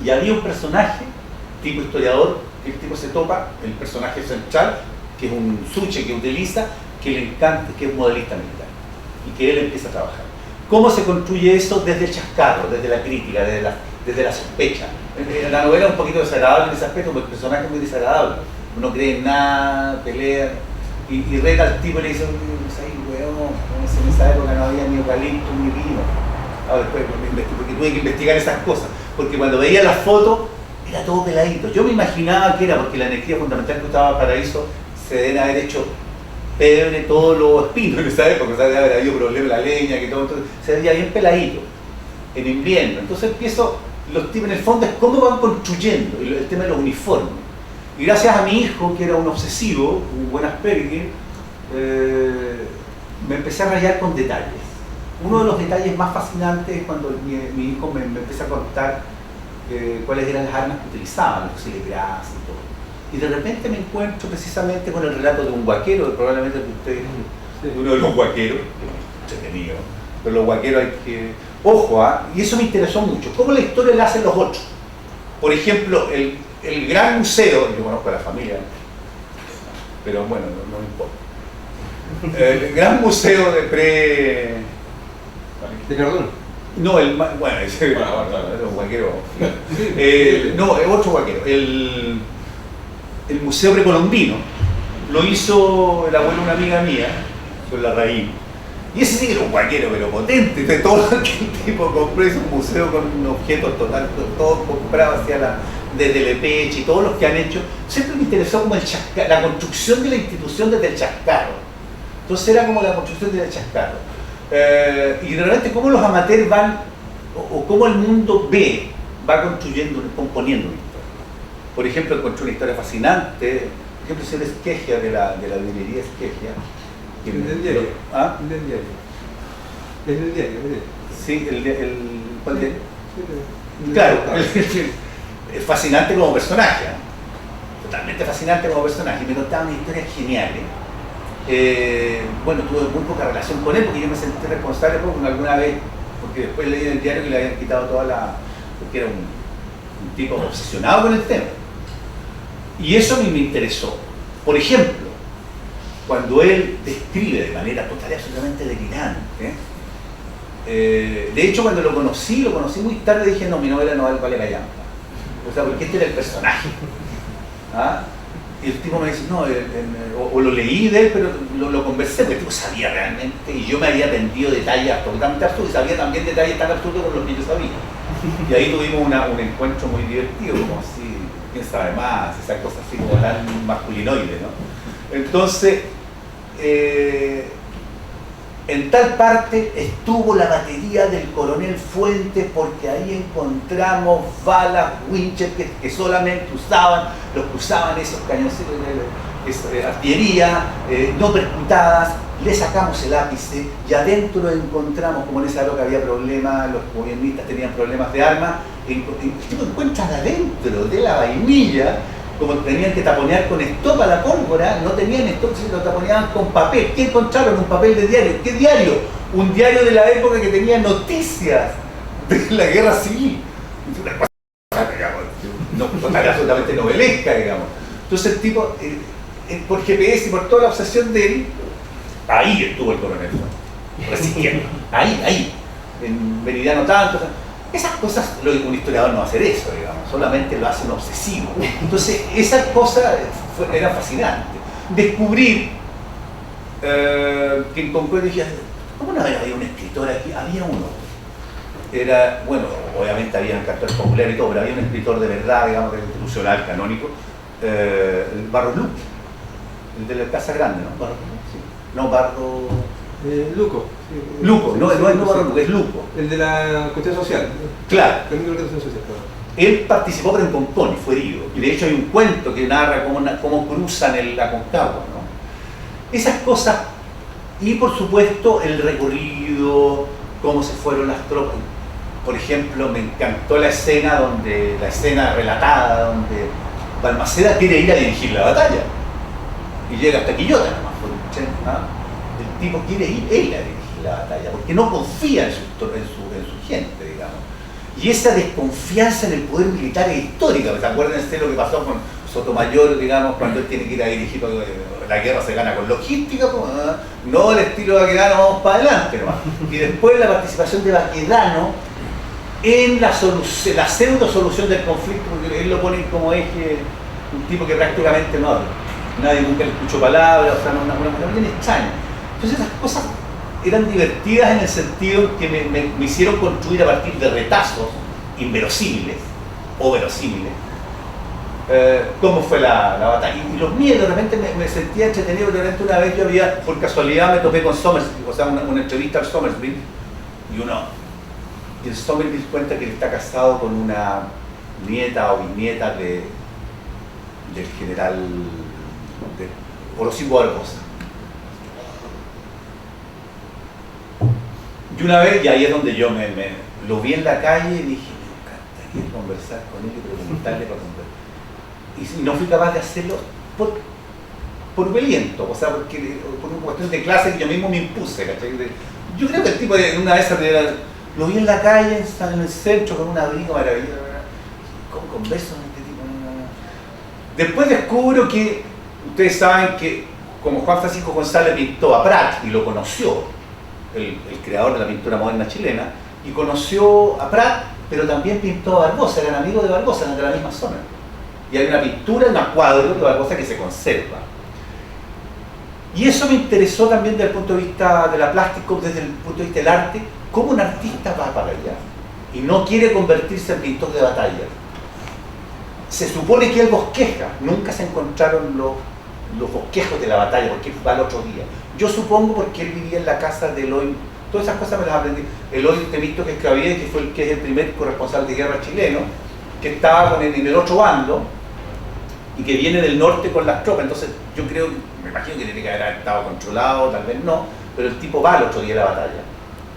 Y había un personaje, tipo historiador, que el tipo se topa, el personaje central, que es un suche que utiliza, que le encanta, que es un modelista militar. Y que él empieza a trabajar. ¿Cómo se construye eso? Desde el chascarro, desde la crítica, desde la sospecha. La novela es un poquito desagradable en ese aspecto, porque el personaje es muy desagradable. Uno cree en nada, pelea, y reta al tipo y le dice, weón, en esa época no había ni eucalipto ni vino. Ahora después, porque tuve que investigar esas cosas, porque cuando veía las fotos era todo peladito. Yo me imaginaba que era porque la energía fundamental que usaba Paraíso se deben haber hecho pebre todos los espinos en esa época, ¿sabes? Haber habido problemas de la leña, que todo, entonces, se veía bien peladito en invierno. Entonces empiezo, los tipos en el fondo es cómo van construyendo el tema de los uniformes. Y gracias a mi hijo, que era un obsesivo, un buen Asperger, me empecé a rayar con detalles. Uno de los detalles más fascinantes es cuando mi hijo me empieza a contar cuáles eran las armas que utilizaban, los fusiles Graz y todo. Y de repente me encuentro precisamente con el relato de un huaquero, probablemente que ustedes, uno de los huaqueros, que entretenido, pero los huaqueros hay que... Ojo, y eso me interesó mucho, cómo la historia la hacen los otros. Por ejemplo, el gran museo, yo conozco a la familia, pero bueno, no me importa. El gran museo de ¿De Cardona? No, bueno, ese era un huaquero. No, es otro huaquero. El Museo Precolombino lo hizo el abuelo de una amiga mía, con la raíz. Y ese sí que era un huaquero, pero potente. Entonces, todo lo que el tipo compró es un museo con objetos total, todo comprado hacia desde Lepeche y todos los que han hecho. Siempre me interesó como la construcción de la institución desde el chascarro. Entonces era como la construcción desde el chascarro. Y de repente cómo los amateurs van, o cómo el mundo va construyendo, componiendo una historia. Por ejemplo, encontré una historia fascinante, por ejemplo, el señor Esquegia de la librería Esquegia. El del diario. ¿Ah? El del diario. El del diario, Sí, ¿cuál de? Claro, es fascinante como personaje, totalmente fascinante como personaje. Me contaba una historia genial. Bueno, tuve muy poca relación con él porque yo me sentí responsable porque alguna vez, porque después leí en el diario que le habían quitado porque era un tipo obsesionado con el tema. Y eso a mí me interesó. Por ejemplo, cuando él describe de manera total y absolutamente delirante, de hecho cuando lo conocí muy tarde, dije, no, mi novela no vale callampa. O sea, porque este era el personaje. ¿Ah? Y el tipo me dice, no, o lo leí de él, pero lo conversé, porque el tipo sabía realmente, y yo me había aprendido detalles absolutamente absurdos, y sabía también detalles tan absurdos como los que yo sabía. Y ahí tuvimos un encuentro muy divertido, como así, quién sabe más, esa cosa así como tan masculinoide, ¿no? Entonces, en tal parte estuvo la batería del coronel Fuentes, porque ahí encontramos balas Winchester que solamente usaban los que usaban esos cañoncitos de artillería, no percutadas. Le sacamos el ápice y adentro encontramos, como en esa época había problemas, los gobiernistas tenían problemas de armas, el tipo encuentra adentro de la vainilla, como tenían que taponear con estopa la pólvora, no tenían estopa, lo taponeaban con papel. ¿Qué encontraron? Un papel de diario. ¿Qué diario? Un diario de la época que tenía noticias de la guerra civil. Una cosa, digamos, total, absolutamente novelesca, digamos. Entonces el tipo, por GPS y por toda la obsesión de él, ahí estuvo el coronel, resistiendo. Ahí, en Meridiano tanto. Esas cosas, un historiador no va a hacer eso, digamos, solamente lo hace un obsesivo. Entonces, esas cosas eran fascinantes. Descubrir que en Concord dije, ¿cómo no había un escritor aquí? Había uno. Era, bueno, obviamente había cantores populares y todo, pero había un escritor de verdad, digamos, institucional, canónico, el Barro Luque, el de la Casa Grande, ¿no? Barro Luque, sí. No, Barro... Luco. Sí, Luco, no es sí, Barro Luque, es Luco. El de la cuestión social. Claro. El de la cuestión social, claro. Él participó pero en Concón y fue herido. Y de hecho hay un cuento que narra cómo cruzan la Concagua, ¿no? Esas cosas, y por supuesto el recorrido, cómo se fueron las tropas. Por ejemplo, me encantó la escena relatada donde Balmaceda quiere ir a dirigir la batalla. Y llega hasta Quillota nomás, por un 80, ¿no? El tipo quiere ir él a dirigir la batalla, porque no confía en su gente, digamos. Y esa desconfianza en el poder militar es histórica. Acuérdense lo que pasó con Sotomayor, digamos, cuando él tiene que ir a dirigir, la guerra se gana con logística, no al estilo de Baquedano, vamos para adelante nomás. Y después la participación de Baquedano en la pseudo solución del conflicto, porque él lo pone como eje, un tipo que prácticamente no habla. Nadie nunca le escuchó palabras, o sea, una cosa bien extraña. Entonces esas cosas eran divertidas en el sentido que me hicieron construir a partir de retazos inverosímiles o verosímiles cómo fue la batalla. Y los míos de repente me sentía entretenido. De repente una vez yo había, por casualidad me topé con Somerville, o sea, una entrevista al Somerville, y el Somerville cuenta que él está casado con una nieta o bisnieta del general Orosimo Barbosa. Y una vez, y ahí es donde yo lo vi en la calle y dije, me encantaría conversar con él y preguntarle para conversar. Y no fui capaz de hacerlo por obediento, o sea, porque, por una cuestión de clase que yo mismo me impuse, ¿cachai? Yo creo que el tipo de una vez lo vi en la calle, estaba en el centro con un abrigo maravilloso, con converso con este tipo. Después descubro que, ustedes saben que como Juan Francisco González pintó a Prat y lo conoció, el creador de la pintura moderna chilena, y conoció a Prat, pero también pintó a Barbosa, eran amigos de Barbosa, eran de la misma zona. Y hay una pintura, un cuadro de Barbosa que se conserva. Y eso me interesó también desde el punto de vista de la plástica, desde el punto de vista del arte, cómo un artista va para allá y no quiere convertirse en pintor de batalla. Se supone que él bosqueja, nunca se encontraron los bosquejos de la batalla, porque va al otro día. Yo supongo porque él vivía en la casa de Eloy, todas esas cosas me las aprendí. Eloy Temístocles que Escravide, que es el primer corresponsal de guerra chileno, que estaba en el otro bando y que viene del norte con las tropas. Entonces yo creo, me imagino que tiene que haber estado controlado, tal vez no, pero el tipo va al otro día de la batalla.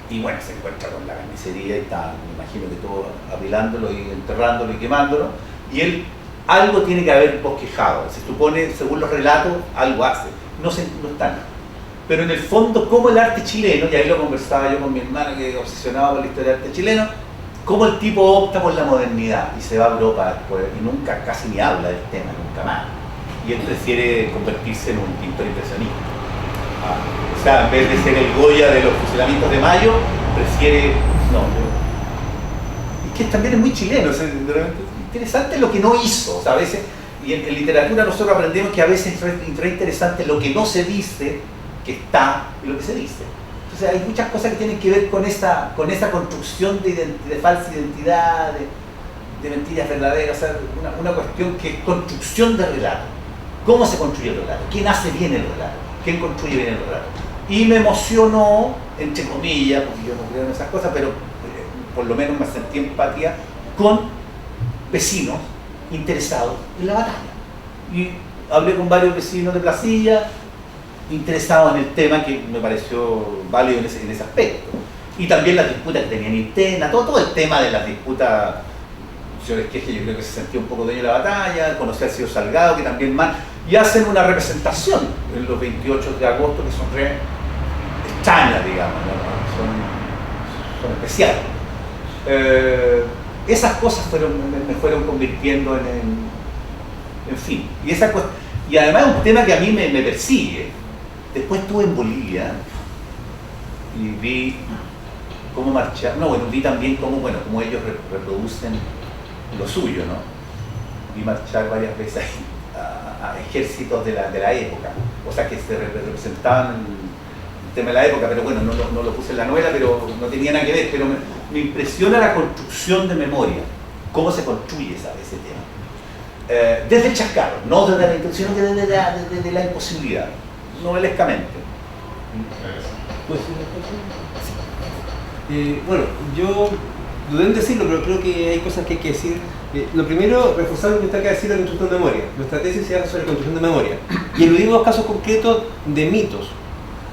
Y bueno, se encuentra con la carnicería y está, me imagino que todo apilándolo y enterrándolo y quemándolo. Y él algo tiene que haber bosquejado. Se supone, según los relatos, algo hace. No están. Pero en el fondo, como el arte chileno, y ahí lo conversaba yo con mi hermana que es obsesionada por la historia del arte chileno, cómo el tipo opta por la modernidad y se va a Europa después y nunca, casi ni habla del tema, nunca más. Y él prefiere convertirse en un pintor impresionista. O sea, en vez de ser el Goya de los fusilamientos de Mayo, prefiere... No, es que también es muy chileno, es interesante lo que no hizo. O sea, a veces, y en literatura nosotros aprendemos que a veces es re interesante lo que no se dice, que está, y lo que se dice. Entonces hay muchas cosas que tienen que ver con esa construcción de falsa identidad, de mentiras verdaderas, o sea, una cuestión que es construcción de relato. ¿Cómo se construye el relato? ¿Quién hace bien el relato? ¿Quién construye bien el relato? Y me emocionó, entre comillas, porque yo no creo en esas cosas, pero por lo menos me sentí empatía con vecinos interesados en la batalla. Y hablé con varios vecinos de Placilla, interesados en el tema, que me pareció válido en ese aspecto. Y también las disputas que tenían internas, todo el tema de las disputas. El señor Esqueje, yo creo que se sentía un poco dueño de la batalla, conocí al señor Salgado, que también más, y hacen una representación en los 28 de agosto que son re extrañas, digamos, ¿no? son especiales. Esas cosas me fueron convirtiendo en fin, y además es un tema que a mí me persigue. Después estuve en Bolivia y vi cómo marchar, vi también cómo ellos reproducen lo suyo, ¿no? Vi marchar varias veces a ejércitos de la época, o sea que se representaban el tema de la época, pero bueno, no lo puse en la novela, pero no tenía nada que ver, pero me impresiona la construcción de memoria, cómo se construye ese tema. Desde el chascarro, no desde la intención, sino que desde la imposibilidad, novelescamente. Pues, bueno, yo dudé en decirlo, pero creo que hay cosas que hay que decir. Lo primero, reforzar lo que está acá decir la construcción de memoria. Nuestra tesis se hace sobre construcción de memoria. Y eludimos casos concretos de mitos.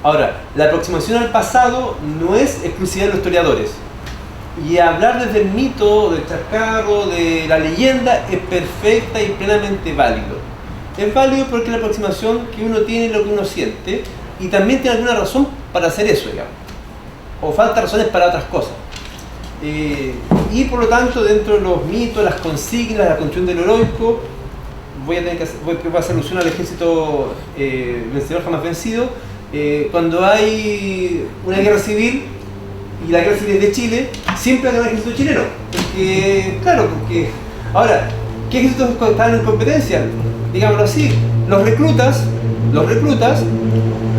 Ahora, la aproximación al pasado no es exclusiva de los historiadores. Y hablar desde el mito, del chascarro, de la leyenda, es perfecta y plenamente válido. Es válido porque la aproximación que uno tiene es lo que uno siente, y también tiene alguna razón para hacer eso, digamos. O falta razones para otras cosas. Y por lo tanto, dentro de los mitos, las consignas, la construcción del heroico, voy a hacer alusión al ejército vencedor jamás vencido. Cuando hay una guerra civil, y la guerra civil es de Chile, siempre hay un ejército chileno. Porque ahora, ¿qué ejércitos están en competencia? Digámoslo así, los reclutas los reclutas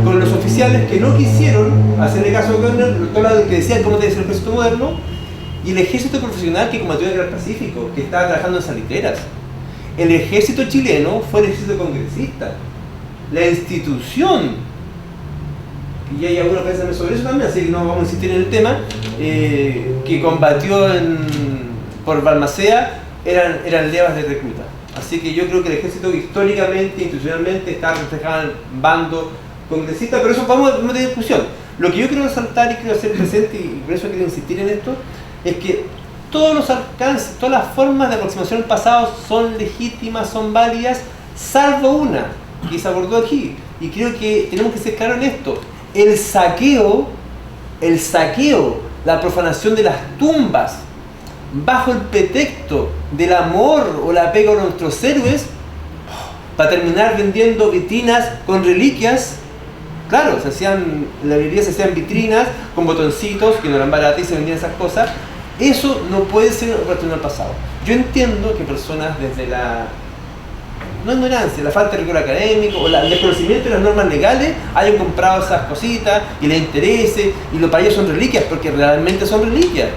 con los oficiales que no quisieron hacerle caso a O'Connor, que decían cómo debe ser el ejército moderno, y el ejército profesional que combatió en el Pacífico, que estaba trabajando en salitreras. El ejército chileno fue el ejército congresista, la institución, y hay algunos que piensan sobre eso también, así que no vamos a insistir en el tema, que combatió por Balmaceda, eran levas de recluta. Así que yo creo que el ejército históricamente, institucionalmente, está reflejado en el bando congresista, pero eso vamos a tener discusión. Lo que yo quiero resaltar y quiero hacer presente, y por eso quiero insistir en esto, es que todos los alcances, todas las formas de aproximación al pasado son legítimas, son válidas, salvo una que se abordó aquí. Y creo que tenemos que ser claros en esto. El saqueo, la profanación de las tumbas, bajo el pretexto del amor o la apego a nuestros héroes, para terminar vendiendo vitrinas con reliquias. Claro, en la librería se hacían vitrinas con botoncitos que no eran baratas y se vendían esas cosas. Eso no puede ser retorno al pasado. Yo entiendo que personas desde la no ignorancia, la falta de rigor académico o el desconocimiento de las normas legales hayan comprado esas cositas y les interese, y lo para ellos son reliquias, porque realmente son reliquias,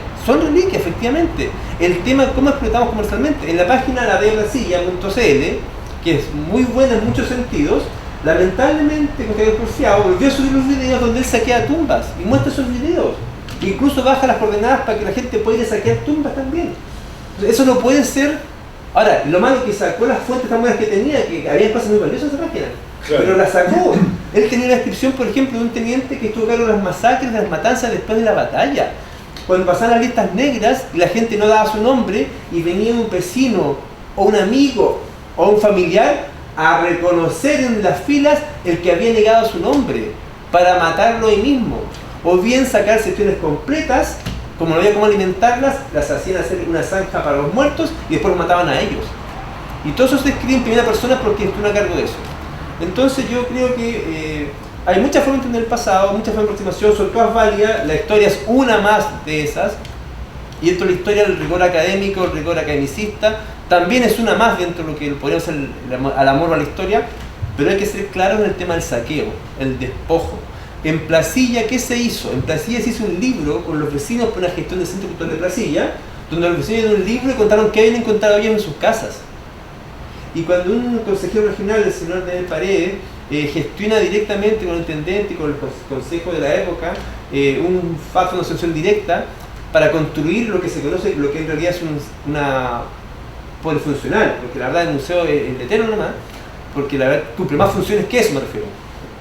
efectivamente. El tema es cómo explotamos comercialmente. En la página ladebrasilla.cl, que es muy buena en muchos sentidos, lamentablemente José Porciao volvió a subir los videos donde él saquea tumbas y muestra esos videos. Incluso baja las coordenadas para que la gente pueda ir a saquear tumbas también. Eso no puede ser. Ahora, lo malo es que sacó las fuentes tan buenas que tenía, que había cosas muy valiosas en esa página, claro, pero la sacó. Él tenía la descripción, por ejemplo, de un teniente que estuvo a cargo de las masacres, de las matanzas después de la batalla. Cuando pasaban las listas negras y la gente no daba su nombre y venía un vecino o un amigo o un familiar a reconocer en las filas el que había negado su nombre para matarlo ahí mismo. O bien sacar secciones completas, como no había cómo alimentarlas, las hacían hacer una zanja para los muertos y después los mataban a ellos. Y todo eso se escribe en primera persona porque estuvo a cargo de eso. Entonces yo creo que hay muchas formas de entender el pasado, muchas formas de aproximación, son todas válidas. La historia es una más de esas. Y dentro de la historia el rigor académico, el rigor academicista, también es una más dentro de lo que podríamos ser al amor a la historia. Pero hay que ser claros en el tema del saqueo, el despojo. En Placilla, ¿qué se hizo? En Placilla se hizo un libro con los vecinos por una gestión del Centro Cultural de Placilla, donde los vecinos dieron un libro y contaron qué habían encontrado ellos en sus casas. Y cuando un consejero regional, el señor Daniel Paredes, gestiona directamente con el intendente y con el consejo de la época un FAF, una asociación directa, para construir lo que se conoce, lo que en realidad es una polifuncional, porque la verdad el museo es el eterno nomás, porque la verdad cumple más funciones que eso, me refiero.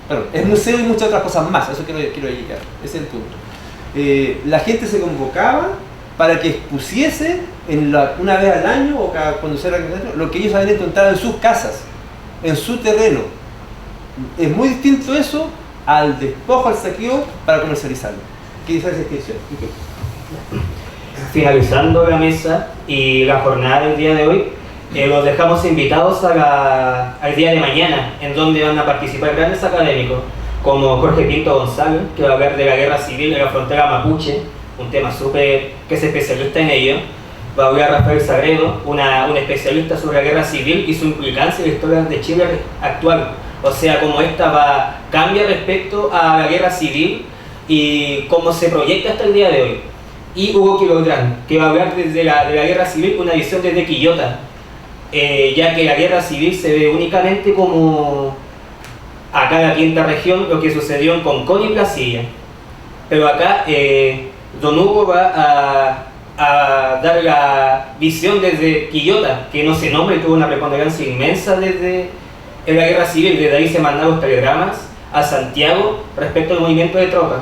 Bueno, es museo y muchas otras cosas más, a eso quiero llegar, ese es el punto. La gente se convocaba para que expusiese una vez al año o cuando se era lo que ellos habían encontrado en sus casas, en su terreno. Es muy distinto eso al despojo, al saqueo para comercializarlo. ¿Qué dice esa extensión? Finalizando la mesa y la jornada del día de hoy, los dejamos invitados al día de mañana, en donde van a participar grandes académicos como Jorge Pinto González, que va a hablar de la guerra civil en la frontera mapuche, un tema súper que es especialista en ello. Va a hablar Rafael Sagredo, un especialista sobre la guerra civil y su implicancia en la historia de Chile actual, o sea, cómo esta cambia respecto a la guerra civil y cómo se proyecta hasta el día de hoy. Y Hugo Quilodrán, que va a hablar de la guerra civil, una visión desde Quillota, ya que la guerra civil se ve únicamente como acá en la quinta región lo que sucedió en Concón y Placilla, pero acá don Hugo va a dar la visión desde Quillota, que no se nombra y tuvo una preponderancia inmensa desde la guerra civil. Desde ahí se mandaron los telegramas a Santiago respecto al movimiento de tropas.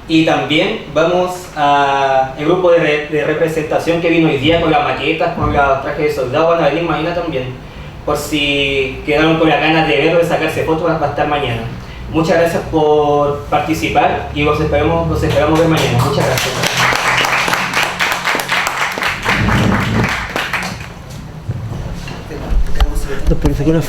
Y también vamos al grupo de representación que vino hoy día con las maquetas, con los trajes de soldado, van a venir mañana también. Por si quedaron con las ganas de verlo, de sacarse fotos, va a estar mañana. Muchas gracias por participar y los esperamos ver mañana. Muchas gracias.